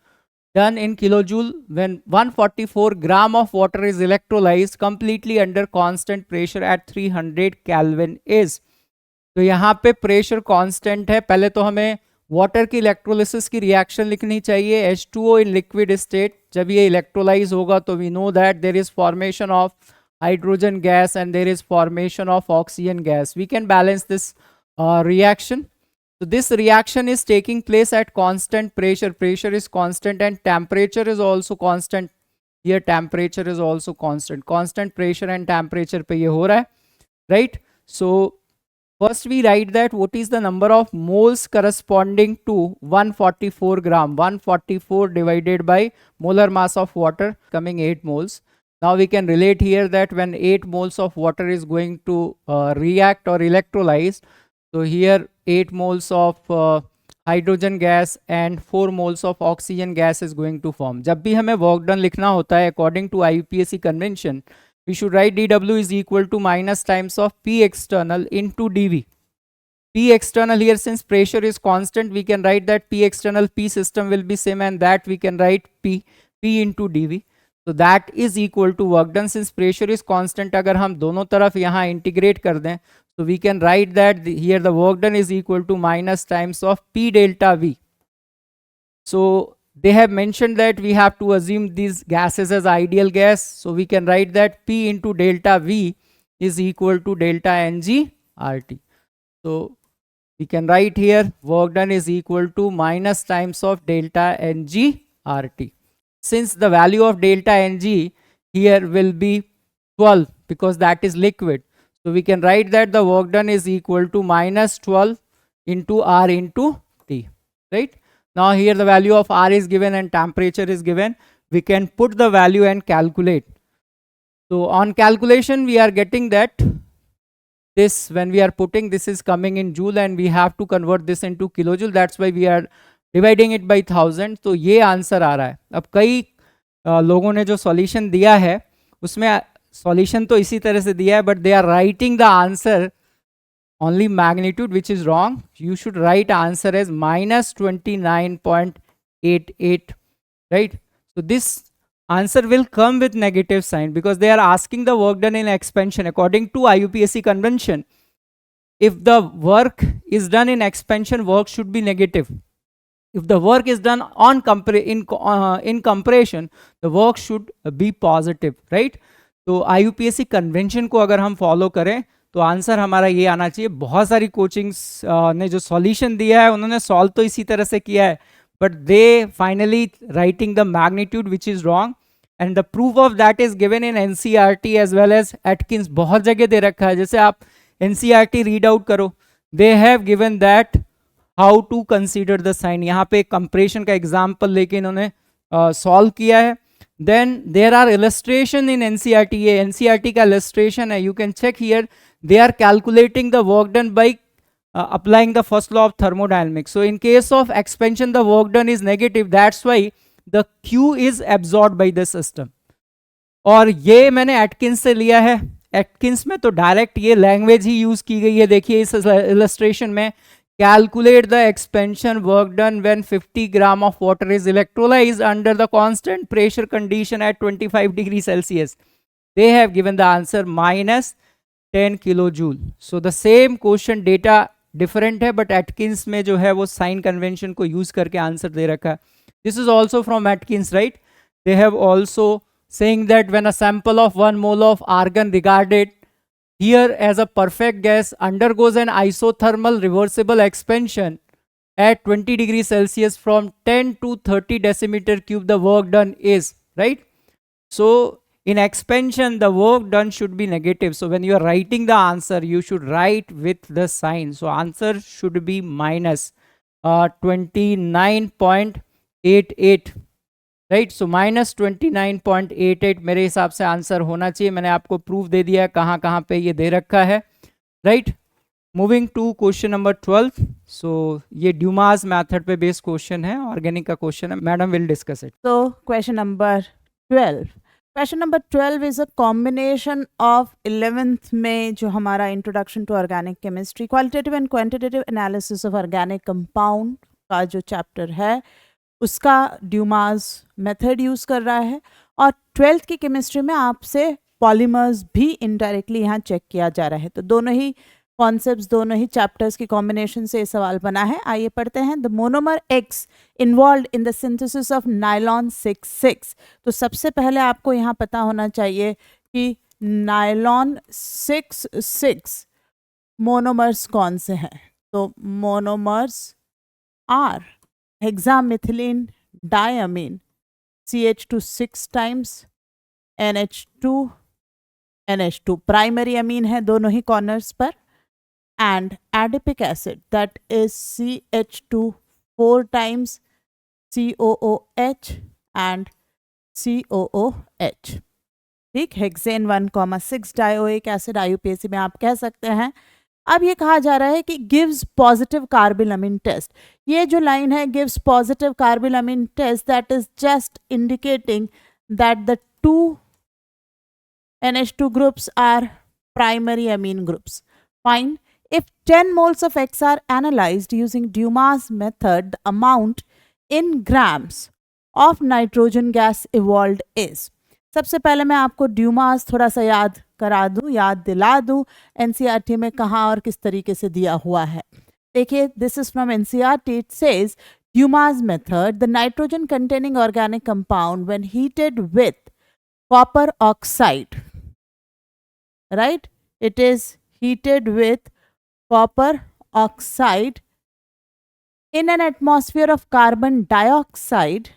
done in kilojoule when 144 gram of water is electrolyzed completely under constant pressure at 300 Kelvin is. तो यहाँ पे pressure constant है. पहले तो हमें water की इलेक्ट्रोलिसिस की रिएक्शन लिखनी चाहिए. H2O इन लिक्विड स्टेट, जब ये इलेक्ट्रोलाइज होगा तो we know that there is formation of hydrogen gas and there is formation of oxygen gas. We can balance this reaction. So this reaction is taking place at constant pressure. Pressure is constant and temperature is also constant. Here temperature is also constant. Constant pressure and temperature पे ये हो रहा है, right? So first we write that what is the number of moles corresponding to 144 gram. 144 divided by molar mass of water coming 8 moles. Now we can relate here that when 8 moles of water is going to react or electrolyze, so here 8 moles of hydrogen gas and 4 moles of oxygen gas is going to form. जब भी हमें work done लिखना होता है according to IUPAC convention, we should write dW is equal to minus times of P external into dV. P external here, since pressure is constant, we can write that P external, P system will be same, and that we can write P into dV. So that is equal to work done. Since pressure is constant, अगर हम दोनों तरफ यहाँ integrate कर दें, so we can write that here the work done is equal to minus times of P delta V. So they have mentioned that we have to assume these gases as ideal gas. So we can write that P into delta V is equal to delta Ng RT. So we can write here work done is equal to minus times of delta Ng RT. Since the value of delta Ng here will be 12 because that is liquid. So we can write that the work done is equal to minus 12 into R into T, right? Now here the value of R is given and temperature is given. We can put the value and calculate. So on calculation we are getting that this, when we are putting, this is coming in joule and we have to convert this into kilojoule. That's why we are dividing it by 1000. तो ये answer आ रहा है. अब कई लोगों ने जो solution दिया है उसमें सॉल्यूशन तो इसी तरह से दिया है, but they are writing the answer only magnitude which is wrong. You should write answer as minus 29.88, right. So this answer will come with negative sign because they are asking the work done in expansion. According to IUPAC convention, if the work is done in expansion, work should be negative. If the work is done on in compression, the work should be positive, right? तो IUPAC convention को अगर हम follow करें तो answer हमारा ये आना चाहिए. बहुत सारी कोचिंग्स ने जो सॉल्यूशन दिया है उन्होंने सॉल्व तो इसी तरह से किया है, but they finally writing the magnitude which is wrong and the proof of that is given in NCERT as well as Atkins. बहुत जगह दे रखा है. जैसे आप NCERT रीड आउट करो, they have given that how to consider the sign. यहाँ पे compression का एग्जाम्पल लेके इन्होंने सॉल्व किया है. Then there are illustration in NCERT. ये NCERT का इलस्ट्रेशन है. You can check here. They are calculating the work done by applying the first law of thermodynamics. So in case of expansion the work done is negative, that's why the Q is absorbed by the system. और ये मैंने Atkins से लिया है. Atkins में तो direct ये language ही use की गई है. देखिए इस इलस्ट्रेशन में Calculate the expansion work done when 50 gram of water is electrolyzed under the constant pressure condition at 25 degrees Celsius. They have given the answer minus 10 kilojoule. So the same question data different है, but Atkins में जो है वो sign convention को use करके answer दे रखा है. This is also from Atkins, right? They have also saying that when a sample of 1 mole of argon regarded here as a perfect gas undergoes an isothermal reversible expansion at 20 degrees Celsius from 10 to 30 decimeter cube, the work done is, right? So in expansion, the work done should be negative. So when you are writing the answer, you should write with the sign. So answer should be minus 29.88. Right. So minus 29.88 मेरे हिसाब से answer होना चाहिए. मैंने आपको proof दे दिया है कहाँ कहाँ पे ये दे रखा है. Right. Moving to question number 12. So ये ड्यूमास मेथड पे बेस्ड क्वेश्चन है, ऑर्गेनिक का क्वेश्चन है. Madam will discuss it. So question number 12. Question number 12 is a combination of 11th में जो हमारा introduction to organic chemistry, qualitative and quantitative analysis of organic compound का जो chapter है उसका ड्यूमास मेथड यूज़ कर रहा है. और 12th की केमिस्ट्री में आपसे पॉलीमर्स भी इनडायरेक्टली यहाँ चेक किया जा रहा है. तो दोनों ही कॉन्सेप्ट्स, दोनों ही चैप्टर्स की कॉम्बिनेशन से ये सवाल बना है. आइए पढ़ते हैं. The monomer X involve in the synthesis of nylon 6,6. तो सबसे पहले आपको यहाँ पता होना चाहिए कि नायलॉन 6,6 मोनोमर्स कौन से हैं. तो monomers are hexamethylene diamine CH2 6 times NH2 NH2 primary amine है दोनों ही कॉर्नर्स पर. And adipic acid that is CH2 4 times COOH and COOH. ठीक. हेक्सेन 1,6 डायोइक एसिड IUPAC में आप कह सकते हैं. अब ये कहा जा रहा है कि गिव्स पॉजिटिव कार्बिलमिन टेस्ट. ये जो लाइन है gives positive carbylamine test, that is just indicating that the two NH2 groups are primary amine groups. Fine. If 10 moles of X are analyzed using Dumas method, the amount in grams of nitrogen gas evolved is. सबसे पहले मैं आपको Dumas थोड़ा सा याद करा दूं, याद दिला दूं एनसीईआरटी में कहाँ और किस तरीके से दिया हुआ है. देखिए, this is from NCERT. It says Dumas method, the nitrogen containing organic compound when heated with copper oxide, right? It is heated with copper oxide in an atmosphere of carbon dioxide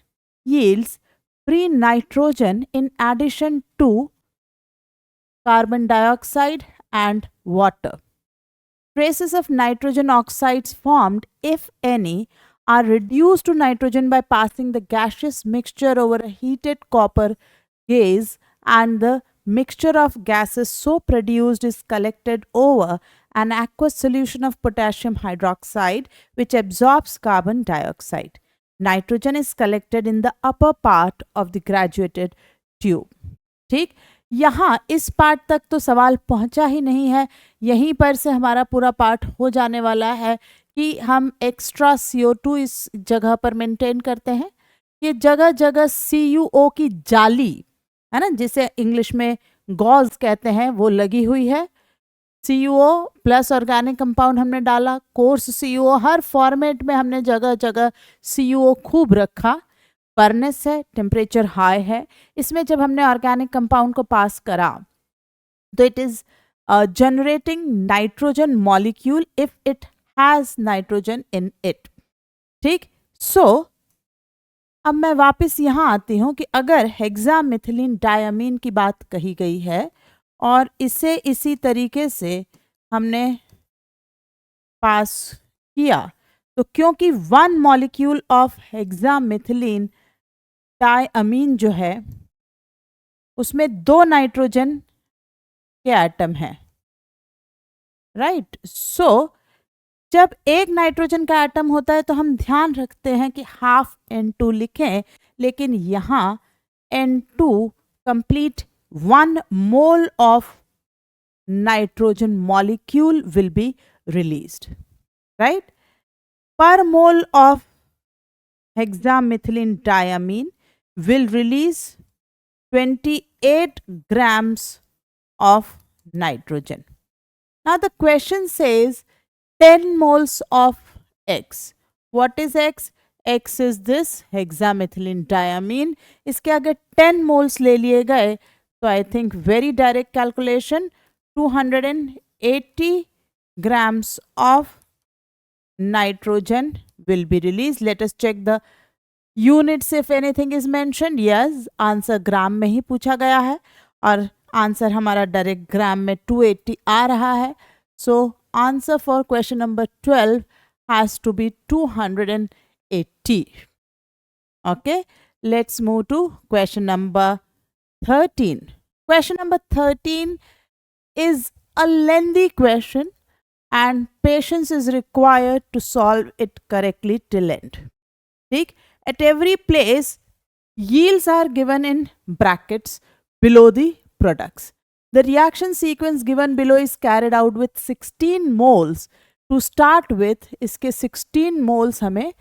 yields free nitrogen in addition to carbon dioxide and water. Traces of nitrogen oxides formed, if any, are reduced to nitrogen by passing the gaseous mixture over a heated copper gas, and the mixture of gases so produced is collected over an aqueous solution of potassium hydroxide which absorbs carbon dioxide. Nitrogen is collected in the upper part of the graduated tube. ठीक. यहाँ इस part तक तो सवाल पहुंचा ही नहीं है. यहीं पर से हमारा पूरा पार्ट हो जाने वाला है कि हम एक्स्ट्रा CO2 इस जगह पर मेंटेन करते हैं. ये जगह जगह CuO की जाली है ना, जिसे इंग्लिश में गॉज कहते हैं, वो लगी हुई है. CuO प्लस ऑर्गेनिक कंपाउंड हमने डाला, कोर्स CuO, हर फॉर्मेट में हमने जगह जगह CuO खूब रखा. फर्नेस है, टेम्परेचर हाई है. इसमें जब हमने ऑर्गेनिक कंपाउंड को पास करा तो it is generating nitrogen molecule if it has nitrogen in it. ठीक. सो अब मैं वापस यहाँ आती हूँ कि अगर हेक्सामेथिलीन डायमीन की बात कही गई है और इसे इसी तरीके से हमने पास किया, तो क्योंकि 1 मॉलिक्यूल ऑफ हेक्सामेथिलीन डायमीन जो है उसमें 2 नाइट्रोजन के एटम हैं, राइट. सो जब एक नाइट्रोजन का एटम होता है तो हम ध्यान रखते हैं कि हाफ N2 लिखें, लेकिन यहाँ N2 complete 1 mole of nitrogen molecule will be released, right. per mole of hexamethylene diamine will release 28 grams of nitrogen. Now the question says 10 moles of X. What is X? X is this hexamethylene diamine. इसके अगर 10 moles ले लिए गए तो I think very direct calculation, 280 grams of nitrogen will be released. Let us check the units if anything is mentioned. Yes, answer gram में ही पूछा गया है और आंसर हमारा डायरेक्ट ग्राम में 280 आ रहा है. So answer for question number 12 has to be 280. Okay, let's move to question number 13. Question number 13 is a lengthy question and patience is required to solve it correctly till end. ठीक, at every place yields are given in brackets below the products. The reaction sequence given below is carried out with 16 moles. To start with, इसके 16 moles हमें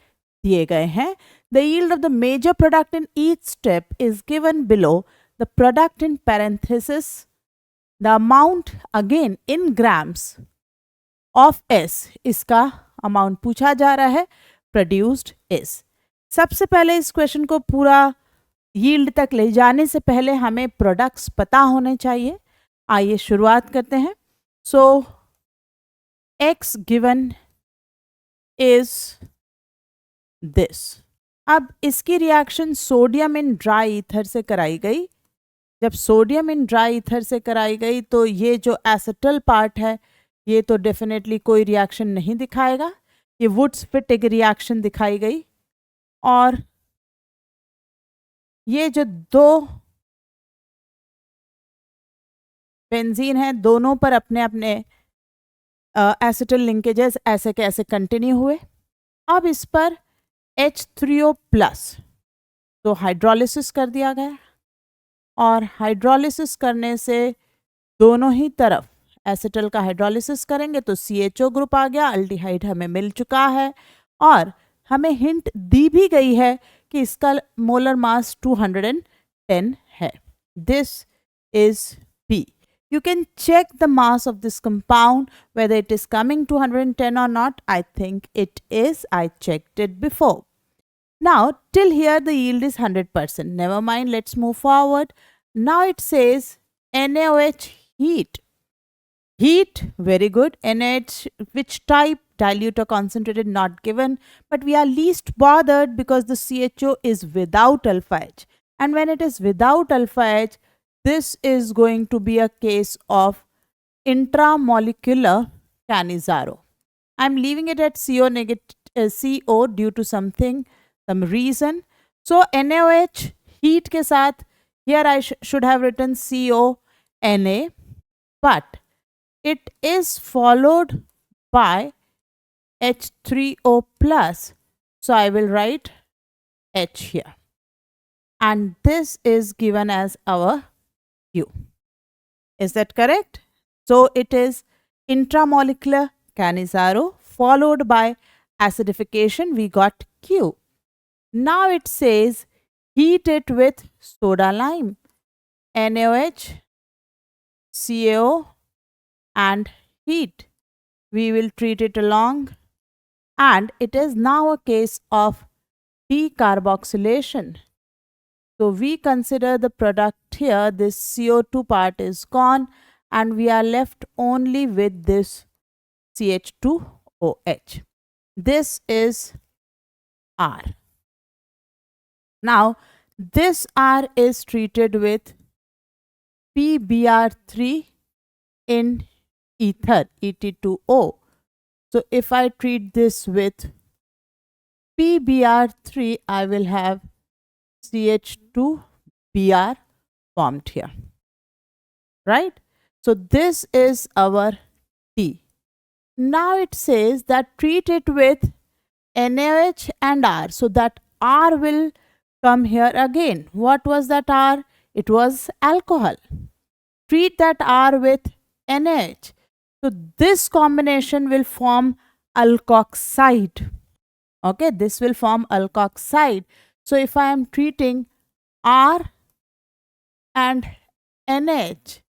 दिए गए हैं. The yield of the major product in each step is given below. The product in parenthesis, the amount again in grams of S, इसका amount पूछा जा रहा है, produced is. सबसे पहले इस क्वेश्चन को पूरा यील्ड तक ले जाने से पहले हमें प्रोडक्ट्स पता होने चाहिए. आइए शुरुआत करते हैं. सो X गिवन इज दिस. अब इसकी reaction sodium in dry ether से कराई गई. जब सोडियम इन ड्राई ईथर से कराई गई तो ये जो एसिटल पार्ट है ये तो डेफिनेटली कोई रिएक्शन नहीं दिखाएगा. ये वुड्स फिटिंग रिएक्शन दिखाई गई और ये जो दो बेंजीन है दोनों पर अपने अपने एसिटल लिंकेजेस ऐसे के ऐसे कंटिन्यू हुए. अब इस पर H3O प्लस तो हाइड्रोलिसिस कर दिया गया और हाइड्रोलिसिस करने से दोनों ही तरफ एसिटल का हाइड्रोलिसिस करेंगे तो CHO ग्रुप आ गया. अल्डिहाइड हमें मिल चुका है और हमें हिंट दी भी गई है कि इसका मोलर मास 210 है. This is P. You can check the mass of this compound whether it is coming 210 or not. I think it is. I checked it before. Now till here the yield is 100%. Never mind, let's move forward. Now it says NaOH heat. Heat, very good. NaOH, which type? Dilute or concentrated, not given. But we are least bothered because the CHO is without alpha H. And when it is without alpha H, this is going to be a case of intramolecular Cannizzaro. I'm leaving it at CO negative, CO due to something, some reason. So NaOH heat के साथ, here I should have written CO Na, but it is followed by H3O plus. So I will write H here. And this is given as our Q. Is that correct? So it is intramolecular Cannizzaro followed by acidification. We got Q. Now it says heat it with soda lime. NaOH, CaO and heat. We will treat it along and it is now a case of decarboxylation. So we consider the product here, this CO2 part is gone and we are left only with this CH2OH. This is R. Now this R is treated with PBr3 in ether, Et2O. So if I treat this with PBr3, I will have CH2Br formed here, right? So this is our T. Now it says that treat it with NaOH and R. So that R will come here again. What was that R? It was alcohol. Treat that R with NaH. So this combination will form alkoxide. Okay, this will form alkoxide. So if I am treating R and NH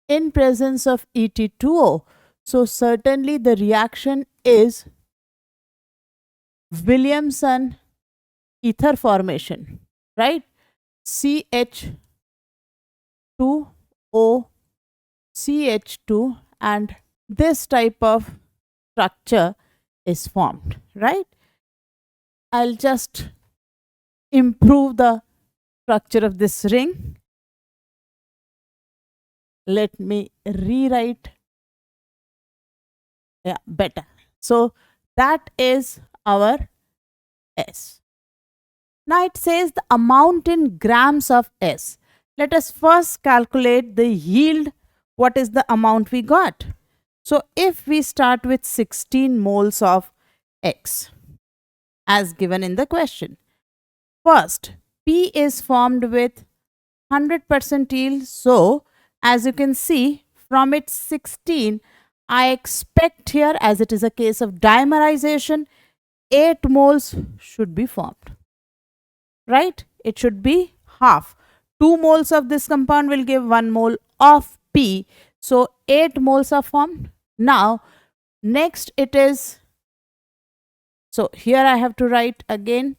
in presence of Et2O, so certainly the reaction is Williamson ether formation, right? CH2O CH2, and this type of structure is formed, right? I'll just improve the structure of this ring. Let me rewrite. Yeah, better. So that is our S. Now it says the amount in grams of S. Let us first calculate the yield. What is the amount we got? So if we start with 16 moles of X as given in the question. First, P is formed with 100% yield. So as you can see from its 16, I expect here, as it is a case of dimerization, 8 moles should be formed, right? It should be half. 2 moles of this compound will give 1 mole of P. So 8 moles are formed. Now next it is, so here I have to write again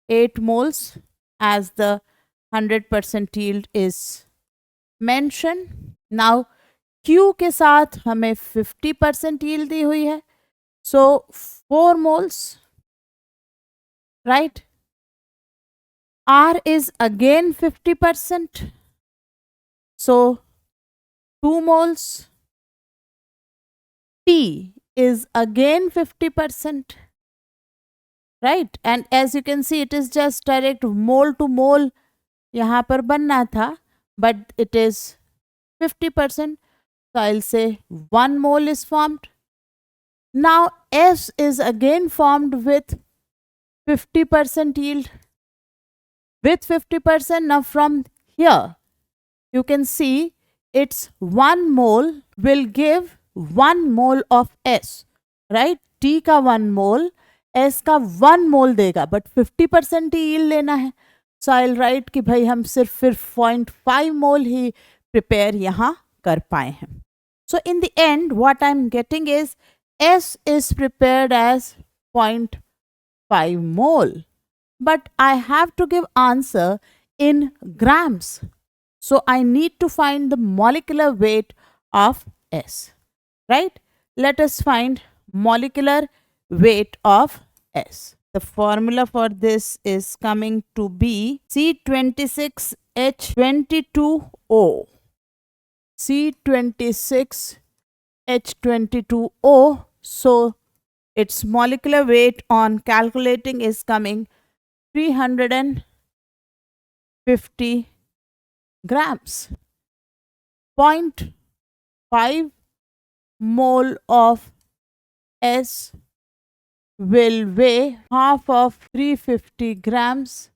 8 moles as the 100% yield is mentioned. Now Q के साथ हमें 50% yield दी हुई है. So 4 moles, right? R is again 50%. So 2 moles. T is again 50%. Right? And as you can see, it is just direct mole to mole यहाँ पर बनना था, but it is 50%. So I'll say 1 mole is formed. Now S is again formed with 50% yield. With 50%, now from here, you can see its 1 mole will give 1 mole of S, right? T का 1 mole, S का 1 mole देगा, but 50% he yield लेना है. So I'll write कि भाई हम सिर्फ फिर 0.5 mole ही prepare यहाँ कर पाए हैं. So in the end, what I'm getting is S is prepared as 0.5 mole. But I have to give answer in grams. So I need to find the molecular weight of S, right? Let us find molecular weight of S. The formula for this is coming to be C26H22O. C26H22O. So its molecular weight on calculating is coming 350 grams. 0.5 mole of S will weigh half of 350 grams,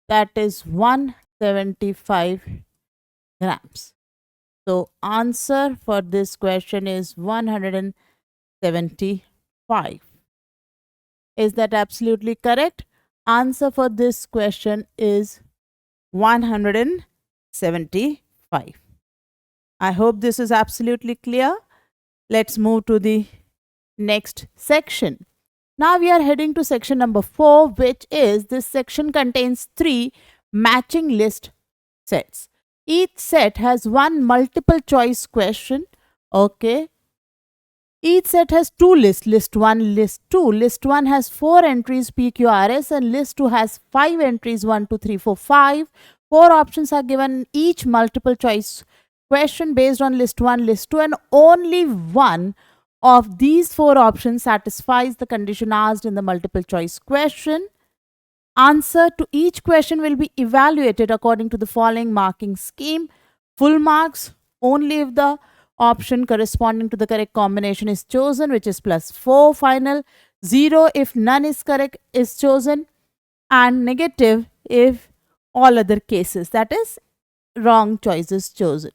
that is 175 grams. So answer for this question is 175. Is that absolutely correct? Answer for this question is 175. I hope this is absolutely clear. Let's move to the next section. Now we are heading to section number 4, which is, this section contains 3 matching list sets. Each set has one multiple choice question. Okay. Each set has 2 lists, list 1, list 2. List 1 has 4 entries PQRS and list 2 has 5 entries 1, 2, 3, 4, 5. 4 options are given each multiple choice question based on list 1, list 2, and only one of these 4 options satisfies the condition asked in the multiple choice question. Answer to each question will be evaluated according to the following marking scheme. Full marks only if the option corresponding to the correct combination is chosen, which is +4 final. 0 if none is correct is chosen, and negative if all other cases, that is wrong choices chosen.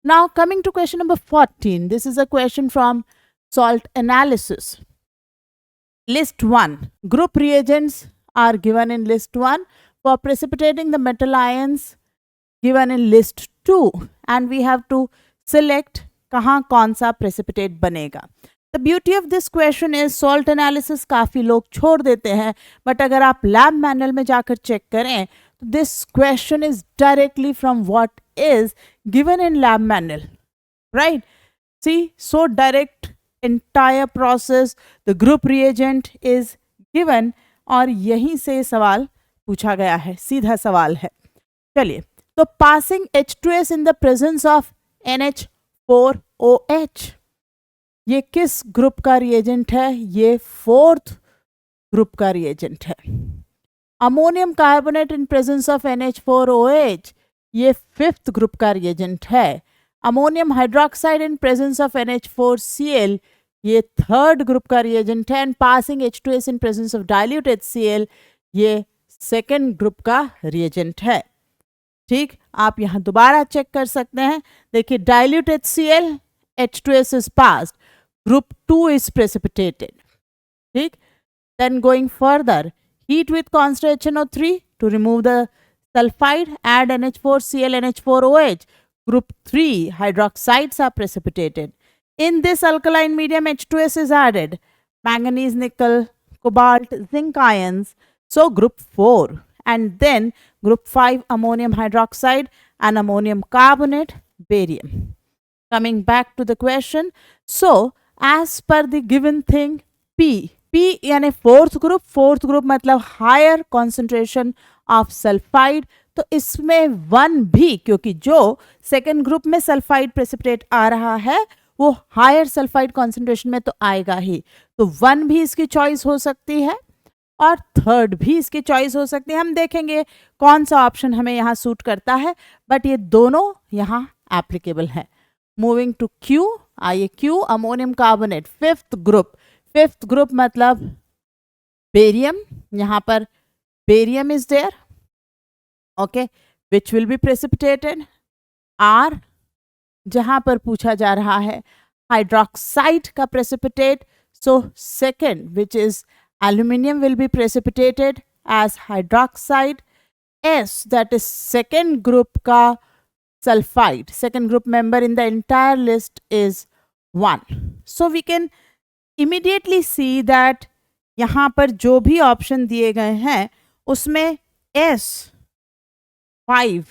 Now coming to question number 14. This is a question from salt analysis. list 1 group reagents are given in list 1 for precipitating the metal ions given in list 2 and we have to select कहाँ कौन सा precipitate बनेगा. The beauty of this question is salt analysis काफ़ी लोग छोड़ देते हैं, but अगर आप lab manual में जाकर चेक करें तो this question is directly from what is given in lab manual, right? See, so direct entire process, the group reagent is given और यहीं से सवाल पूछा गया है, सीधा सवाल है. चलिए, तो passing H2S in the presence of NH4OH, ये किस ग्रुप का रिएजेंट है? ये फोर्थ ग्रुप का रिएजेंट है. Ammonium carbonate in presence of NH4OH, ये फिफ्थ ग्रुप का रिएजेंट है. Ammonium hydroxide in presence of NH4Cl, ये थर्ड ग्रुप का रिएजेंट है. And passing H2S in presence of dilute HCl, ये सेकेंड ग्रुप का रिएजेंट है. ठीक, आप यहाँ दोबारा चेक कर सकते हैं. देखिए, dilute HCl, H2S is passed, group 2 is precipitated. ठीक, then going further, heat with constant HNO3 to remove the sulfide, add NH4Cl, NH4OH, group 3 hydroxides are precipitated. In this alkaline medium, H2S is added, manganese, nickel, cobalt, zinc ions, so group 4, and then group 5 ammonium hydroxide and ammonium carbonate, barium. Coming back to the question, so as per the given thing, P यानी fourth group मतलब higher concentration of sulphide. तो इसमें 1 भी, क्योंकि जो second group में sulphide precipitate आ रहा है वो हायर सल्फाइड कॉन्सेंट्रेशन में तो आएगा ही, तो 1 भी इसकी चॉइस हो सकती है और थर्ड भी इसकी चॉइस हो सकती है. हम देखेंगे कौन सा ऑप्शन हमें यहाँ सूट करता है, बट ये दोनों यहाँ एप्लीकेबल है. मूविंग टू Q, आइए Q, ammonium carbonate, fifth group मतलब बेरियम. यहाँ पर barium is there, okay, which will be precipitated. R, जहाँ पर पूछा जा रहा है हाइड्रोक्साइड का precipitate, so second which is aluminium will be precipitated as hydroxide. S, that is second group ka sulfide, second group member in the entire list is 1. So we can immediately see that यहाँ पर जो भी option दिए गए हैं उसमें S5,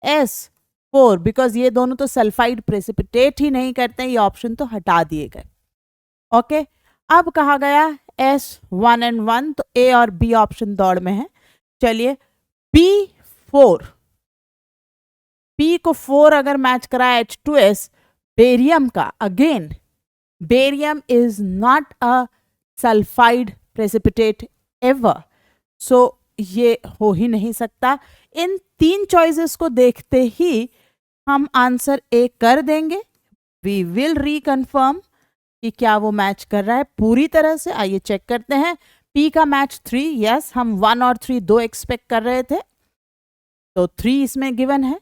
S4, because ये दोनों तो सल्फाइड प्रेसिपिटेट ही नहीं करते हैं, ये ऑप्शन तो हटा दिए गए. ओके, अब कहा गया S1 and 1, तो A और B ऑप्शन दौड़ में है. चलिए, P4, P को 4 अगर मैच करा H2S बेरियम का, again barium is not a sulphide precipitate ever, so ये हो ही नहीं सकता. इन 3 चॉइसेस को देखते ही हम आंसर A कर देंगे. वी विल रिकन्फर्म कि क्या वो मैच कर रहा है पूरी तरह से. आइए चेक करते हैं. P का मैच 3, यस, हम 1 और 3 दो एक्सपेक्ट कर रहे थे, तो 3 इसमें गिवन है.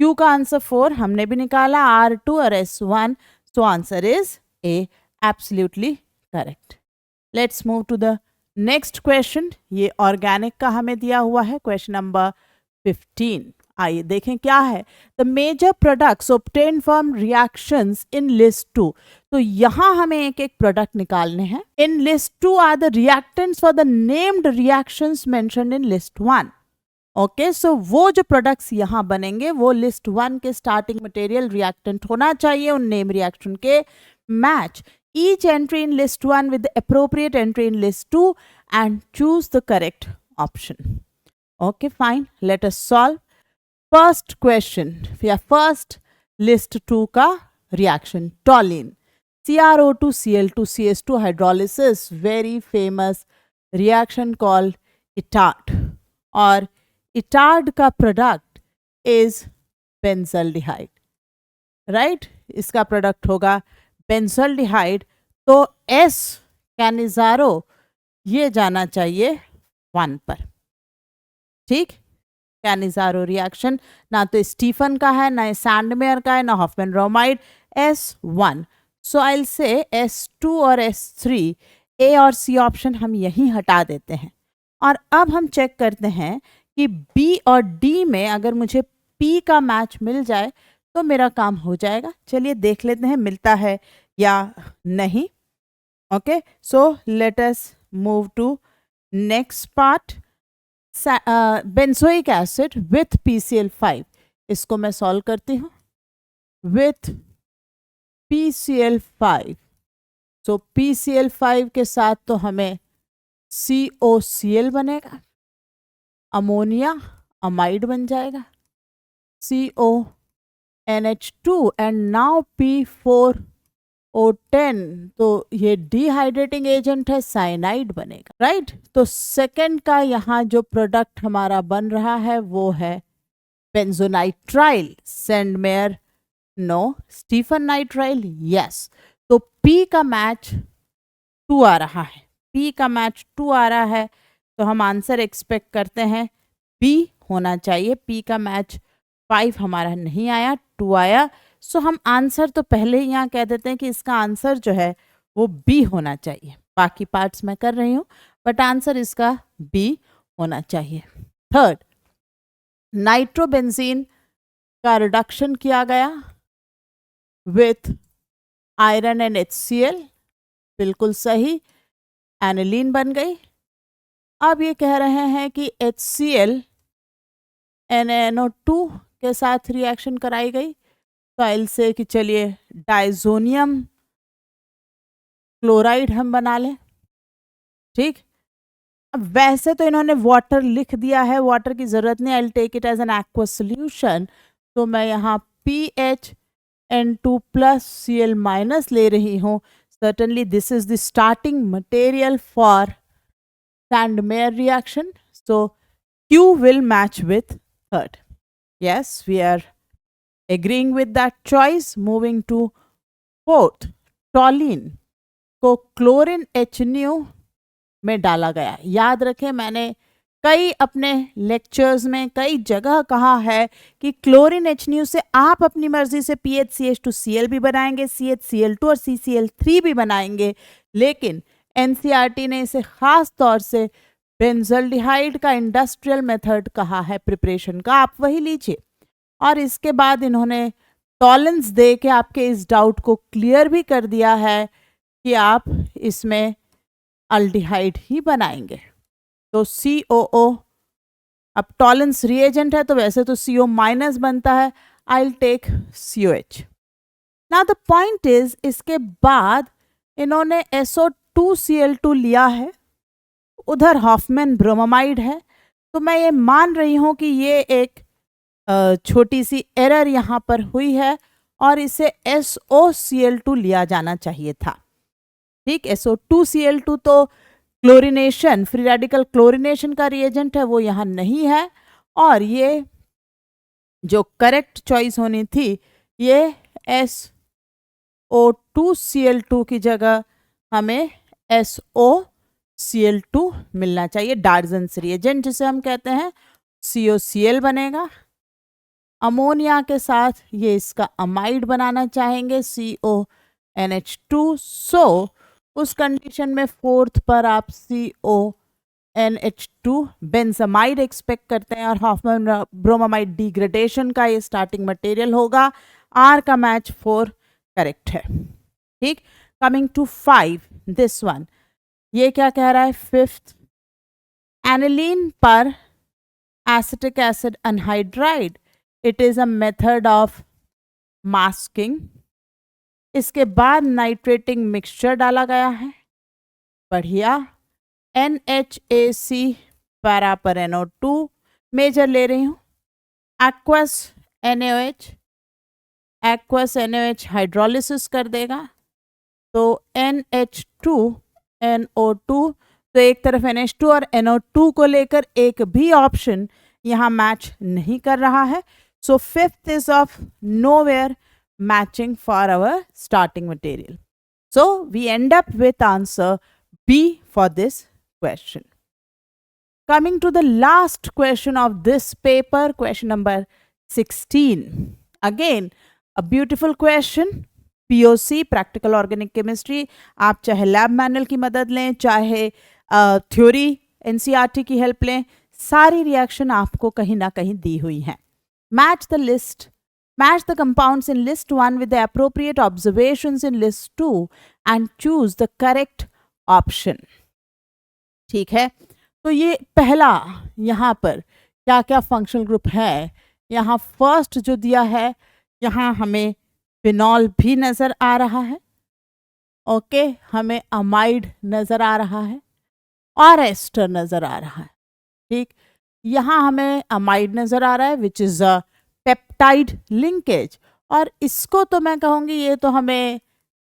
Q का आंसर 4 हमने भी निकाला, R2 और S1, so answer is A, absolutely correct. Let's move to the next question. ये ऑर्गेनिक का हमें दिया हुआ है, क्वेश्चन नंबर 15. आइए देखें क्या है. The major products obtain from reactions in list 2. तो यहाँ हमें एक एक प्रोडक्ट निकालने हैं. In list 2 are the reactants for the named reactions mentioned in list 1. Okay, so वो जो प्रोडक्ट्स यहाँ बनेंगे वो लिस्ट 1 के स्टार्टिंग मटेरियल रिएक्टेंट होना चाहिए उन नेम रिएक्शन के match. Each entry in list 1 with the appropriate entry in list 2 and choose the correct option. Okay, fine. Let us solve. First question. Yeah, first list 2 का reaction. Toluene. CrO2 Cl2 CS2 hydrolysis. Very famous reaction called ITARD. और ITARD का product is benzaldehyde. Right? इसका product होगा benzaldehyde. तो S Cannizzaro ये जाना चाहिए 1 पर. ठीक, कैनिजारो रिएक्शन ना तो स्टीफन का है, ना सैंडमेयर का है, ना Hoffmann bromide. S1. So I will say S2 और S3 ए और सी ऑप्शन हम यहीं हटा देते हैं और अब हम चेक करते हैं कि बी और डी में अगर मुझे पी का मैच मिल जाए तो मेरा काम हो जाएगा। चलिए देख लेते हैं मिलता है या नहीं। Okay, so let us move to next part. Benzoic acid with PCl5, इसको मैं सॉल्व करती हूँ विथ PCl5। सो PCl5 के साथ तो हमें COCl बनेगा, अमोनिया अमाइड बन जाएगा, CONH2 एंड नाउ P4O10, तो ये डिहाइड्रेटिंग एजेंट है, साइनाइड बनेगा, राइट। तो सेकंड का यहाँ जो प्रोडक्ट हमारा बन रहा है वो है benzonitrile, Sandmeyer no, Stephen nitrile yes. तो P का मैच 2 आ रहा है, P का मैच 2 आ रहा है, तो हम आंसर एक्सपेक्ट करते हैं B होना चाहिए। P का मैच 5 हमारा नहीं आया, 2 आया। सो हम आंसर तो पहले ही यहाँ कह देते हैं कि इसका आंसर जो है वो B होना चाहिए। बाकी पार्ट्स मैं कर रही हूँ बट आंसर इसका B होना चाहिए। थर्ड, नाइट्रोबेंजीन का रिडक्शन किया गया विथ आयरन एंड HCl, बिल्कुल सही, एनिलीन बन गई। अब ये कह रहे हैं कि HCl NaNO2 के साथ रिएक्शन कराई गई, तो आई से कि चलिए डाइजोनियम क्लोराइड हम बना लें, ठीक। अब वैसे तो इन्होंने वाटर लिख दिया है, वाटर की जरूरत नहीं, I will take it as an aqueous solution. तो मैं यहाँ PHN2+Cl- ले रही हूँ। Certainly this is the starting material for Sandmeyer reaction. So Q will match with third. Yes, we are agreeing with that choice. Moving to fourth, toluene को chlorine HNO में डाला गया। याद रखें मैंने कई अपने लेक्चर्स में कई जगह कहा है कि क्लोरीन HNO से आप अपनी मर्जी से PHCH2Cl भी बनाएंगे, CHCl2 और CCl3 भी बनाएंगे, लेकिन NCERT ने इसे खास तौर से बेंजल्डिहाइड का इंडस्ट्रियल मेथड कहा है प्रिपरेशन का, आप वही लीजिए। और इसके बाद इन्होंने टॉलरेंस दे के आपके इस डाउट को क्लियर भी कर दिया है कि आप इसमें अल्डिहाइड ही बनाएंगे। तो COO, अब टॉलरेंस रिएजेंट है तो वैसे तो CO- बनता है, I will take COH। Now the point is इसके बाद इन्होंने SO2Cl2 लिया है, उधर हॉफमैन ब्रोमामाइड है, तो मैं ये मान रही हूँ कि ये एक छोटी सी एरर यहाँ पर हुई है और इसे SOCl2 लिया जाना चाहिए था, ठीक। SO2Cl2 तो क्लोरिनेशन, फ्री रेडिकल क्लोरिनेशन का रिएजेंट है, वो यहाँ नहीं है, और ये जो करेक्ट चॉइस होनी थी ये SO2Cl2 की जगह हमें SOCl2 मिलना चाहिए। डार्जन्स रिएजेंट जिसे हम कहते हैं, COCl बनेगा, अमोनिया के साथ ये इसका अमाइड बनाना चाहेंगे, CONH2। सो उस कंडीशन में फोर्थ पर आप CONH2 बेंजामाइड एक्सपेक्ट करते हैं और हॉफमैन ब्रोमामाइड डिग्रेडेशन का ये स्टार्टिंग मटेरियल होगा। R का मैच 4 करेक्ट है, ठीक। कमिंग टू 5, दिस वन, ये क्या कह रहा है, फिफ्थ, एनिलीन पर acetic acid anhydride, it is a method of masking. इसके बाद नाइट्रेटिंग मिक्सचर डाला गया है, बढ़िया, NHAC पैरा पर NO2 मेजर ले रही हूँ, एक्वस NaOH हाइड्रोलिसिस कर देगा, तो NH2NO2, तो एक तरफ NH2 और NO2 को लेकर एक भी ऑप्शन यहाँ मैच नहीं कर रहा है। So fifth is of nowhere matching for our starting material. So we end up with answer B for this question. Coming to the last question of this paper, question number 16. Again, a beautiful question. POC practical organic chemistry, आप चाहे lab manual की मदद लें, चाहे theory NCERT की help लें, सारी reaction आपको कहीं ना कहीं दी हुई हैं. Match the compounds in list 1 with the appropriate observations in list 2 and choose the correct option. ठीक है, तो ये पहला यहाँ पर क्या क्या फंक्शनल ग्रुप है. यहाँ फर्स्ट जो दिया है, यहाँ हमें फिनॉल भी नजर आ रहा है. ओके, हमें अमाइड नजर आ रहा है और एस्टर नजर आ रहा है. ठीक, यहाँ हमें अमाइड नजर आ रहा है which is a peptide linkage, और इसको तो मैं कहूँगी ये तो हमें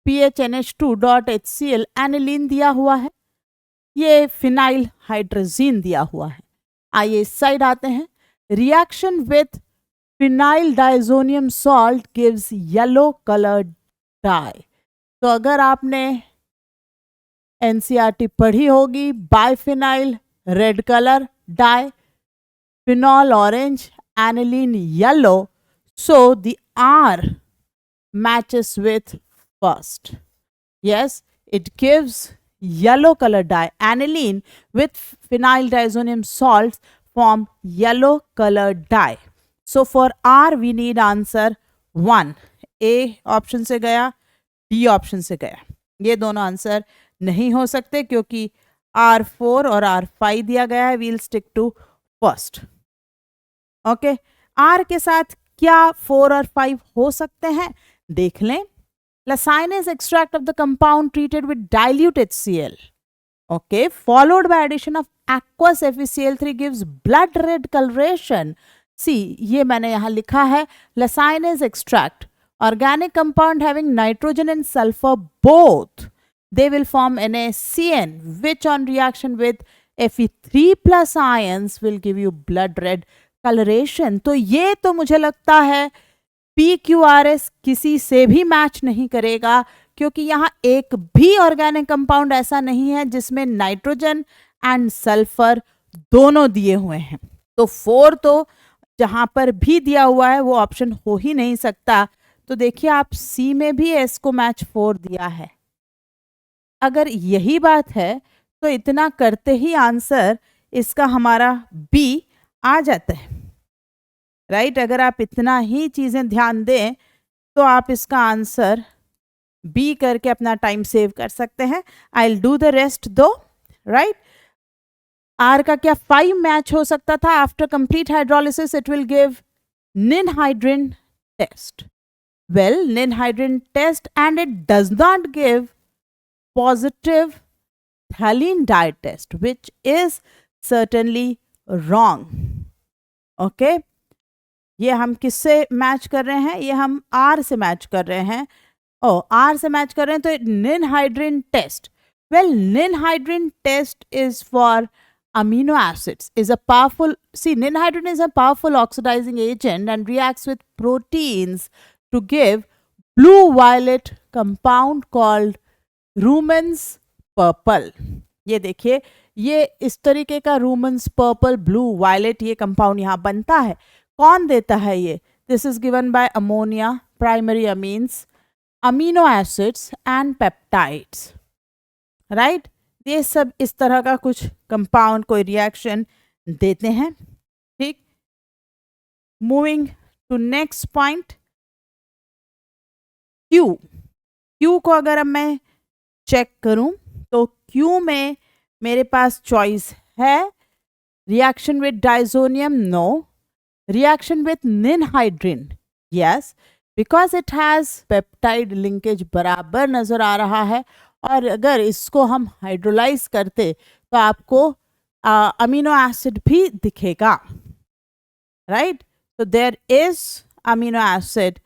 PHNH2.HCl एनिलीन दिया हुआ है, ये फिनाइल हाइड्रोजीन दिया हुआ है. आइए इस साइड आते हैं. Reaction with phenyl diazonium salt gives yellow coloured dye. तो अगर आपने NCERT पढ़ी होगी, biphenyl red colour dye, phenol orange, aniline yellow, so the R matches with first. Yes, it gives yellow color dye. Aniline with phenyl diazonium salts form yellow color dye. So for R we need answer 1. A option से गया, B option से गया. ये दोनों answer नहीं हो सकते क्योंकि R4 और R5 दिया गया है. We'll stick to first. Okay, R के साथ क्या 4 और 5 हो सकते हैं, देख लें. Lassaigne's extract of the compound treated with dilute HCl, okay, followed by addition of aqueous FeCl3 gives blood red colouration. See, ये मैंने यहाँ लिखा है Lassaigne's extract, organic compound having nitrogen and sulphur both, they will form NaCN which on reaction with Fe3+ ions will give you blood red coloration. तो ये तो मुझे लगता है PQRS किसी से भी मैच नहीं करेगा क्योंकि यहाँ एक भी ऑर्गेनिक कंपाउंड ऐसा नहीं है जिसमें नाइट्रोजन एंड सल्फर दोनों दिए हुए हैं. तो 4 तो जहाँ पर भी दिया हुआ है वो ऑप्शन हो ही नहीं सकता. तो देखिए आप सी में भी एस को मैच 4 दिया है. अगर यही बात है तो इतना करते ही आंसर इसका हमारा बी आ जाता है, राइट. अगर आप इतना ही चीजें ध्यान दें तो आप इसका आंसर बी करके अपना टाइम सेव कर सकते हैं. I will do the rest दो, राइट. आर का क्या 5 मैच हो सकता था. After complete hydrolysis it will give ninhydrin test. well, ninhydrin test and it does not give positive phthalene dye test, which is certainly wrong. Okay, ये हम किससे match कर रहे हैं, ये हम आर से मैच कर रहे हैं. ओ, आर से मैच कर रहे हैं तो ninhydrin test. well, ninhydrin test is for amino acids, is a powerful, see, ninhydrin is a powerful oxidizing agent and reacts with proteins to give blue violet compound called Ruhemann's purple. ये देखिए, ये इस तरीके का Ruhemann's purple blue violet ये compound यहाँ बनता है. कौन देता है ये? This is given by ammonia, primary amines, amino acids and peptides, right. ये सब इस तरह का कुछ कंपाउंड कोई रिएक्शन देते हैं. ठीक, moving to next point, Q को अगर अब मैं चेक करूं तो क्यू में मेरे पास चॉइस है reaction with diazonium, no. Reaction with ninhydrin, yes, because it has peptide linkage बराबर नजर आ रहा है. और अगर इसको हम हाइड्रोलाइज करते तो आपको अमीनो एसिड भी दिखेगा, राइट. तो देयर इज अमीनो एसिड.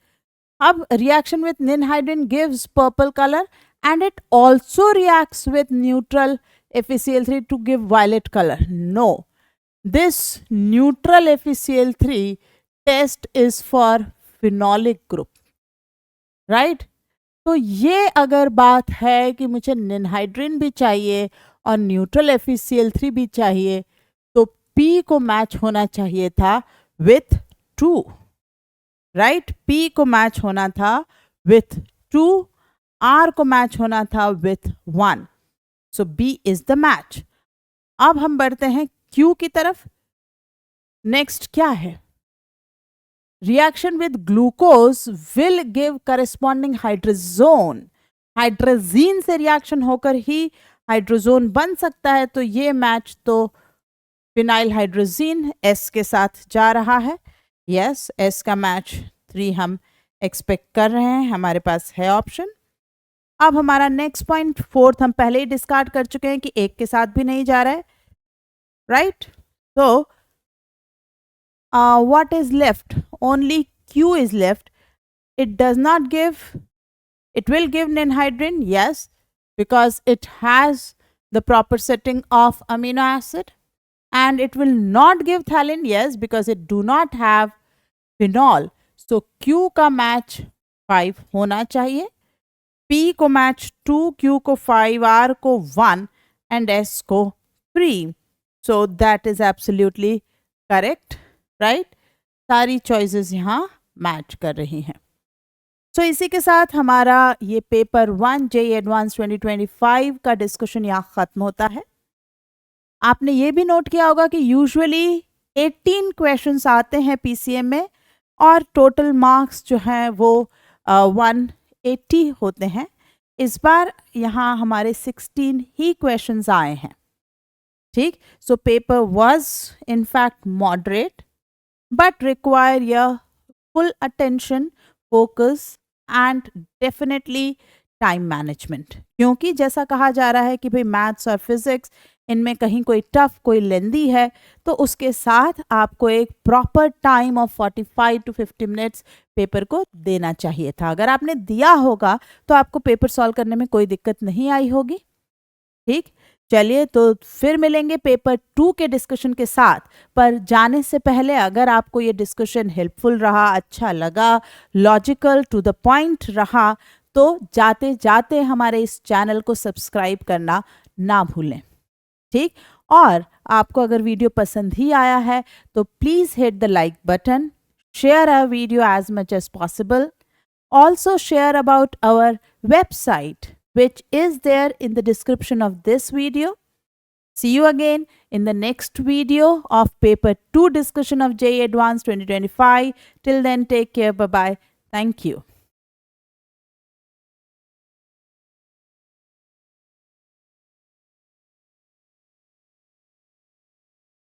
अब reaction with ninhydrin gives purple colour and it also reacts with neutral FeCl3 to give violet color. No, this neutral FeCl3 test is for phenolic group, right. तो ये अगर बात है कि मुझे ninhydrin भी चाहिए और न्यूट्रल FeCl3 भी चाहिए तो P को मैच होना चाहिए था with 2, राइट. P को मैच होना था with 2 R को मैच होना था with 1. So B is the match. अब हम बढ़ते हैं Q की तरफ. नेक्स्ट क्या है? Reaction with glucose will give corresponding hydrazone. Hydrazine से रिएक्शन होकर ही हाइड्रोजोन बन सकता है, तो ये मैच तो फिनाइल हाइड्रोजीन S के साथ जा रहा है. यस, S का मैच 3 हम एक्सपेक्ट कर रहे हैं, हमारे पास है ऑप्शन. अब हमारा नेक्स्ट पॉइंट 4th हम पहले ही डिस्कार्ड कर चुके हैं कि 1 के साथ भी नहीं जा रहा है, राइट? तो what is left? Only Q is left. It does not give, it will give ninhydrin, yes, because it has the proper setting of amino acid, and it will not give phthalate, yes, because it do not have phenol. So Q का match 5 होना चाहिए, P को match 2, Q को 5, R को 1 and S को 3. So that is absolutely correct. Right सारी choices यहाँ match कर रही हैं. सो इसी के साथ हमारा ये पेपर 1 JEE एडवांस 2025 का डिस्कशन यहाँ ख़त्म होता है. आपने ये भी नोट किया होगा कि यूजुअली 18 क्वेश्चंस आते हैं PCM में और टोटल मार्क्स जो हैं वो 180 होते हैं. इस बार यहाँ हमारे 16 ही क्वेश्चंस आए हैं. ठीक, so paper was in fact moderate but require your full attention, focus and definitely time management. क्योंकि जैसा कहा जा रहा है कि भाई मैथ्स और फिजिक्स इनमें कहीं कोई टफ कोई लेंदी है, तो उसके साथ आपको एक proper time of 45 to 50 minutes paper को देना चाहिए था. अगर आपने दिया होगा तो आपको पेपर सॉल्व करने में कोई दिक्कत नहीं आई होगी. ठीक, चलिए तो फिर मिलेंगे पेपर 2 के डिस्कशन के साथ. पर जाने से पहले अगर आपको ये डिस्कशन हेल्पफुल रहा, अच्छा लगा, लॉजिकल टू द पॉइंट रहा, तो जाते जाते हमारे इस चैनल को सब्सक्राइब करना ना भूलें. ठीक, और आपको अगर वीडियो पसंद ही आया है तो please hit the like button, share our video as much as possible. Also share about our website which is there in the description of this video. See you again in the next video of paper 2 discussion of JEE Advanced 2025. Till then, take care. Bye bye. Thank you.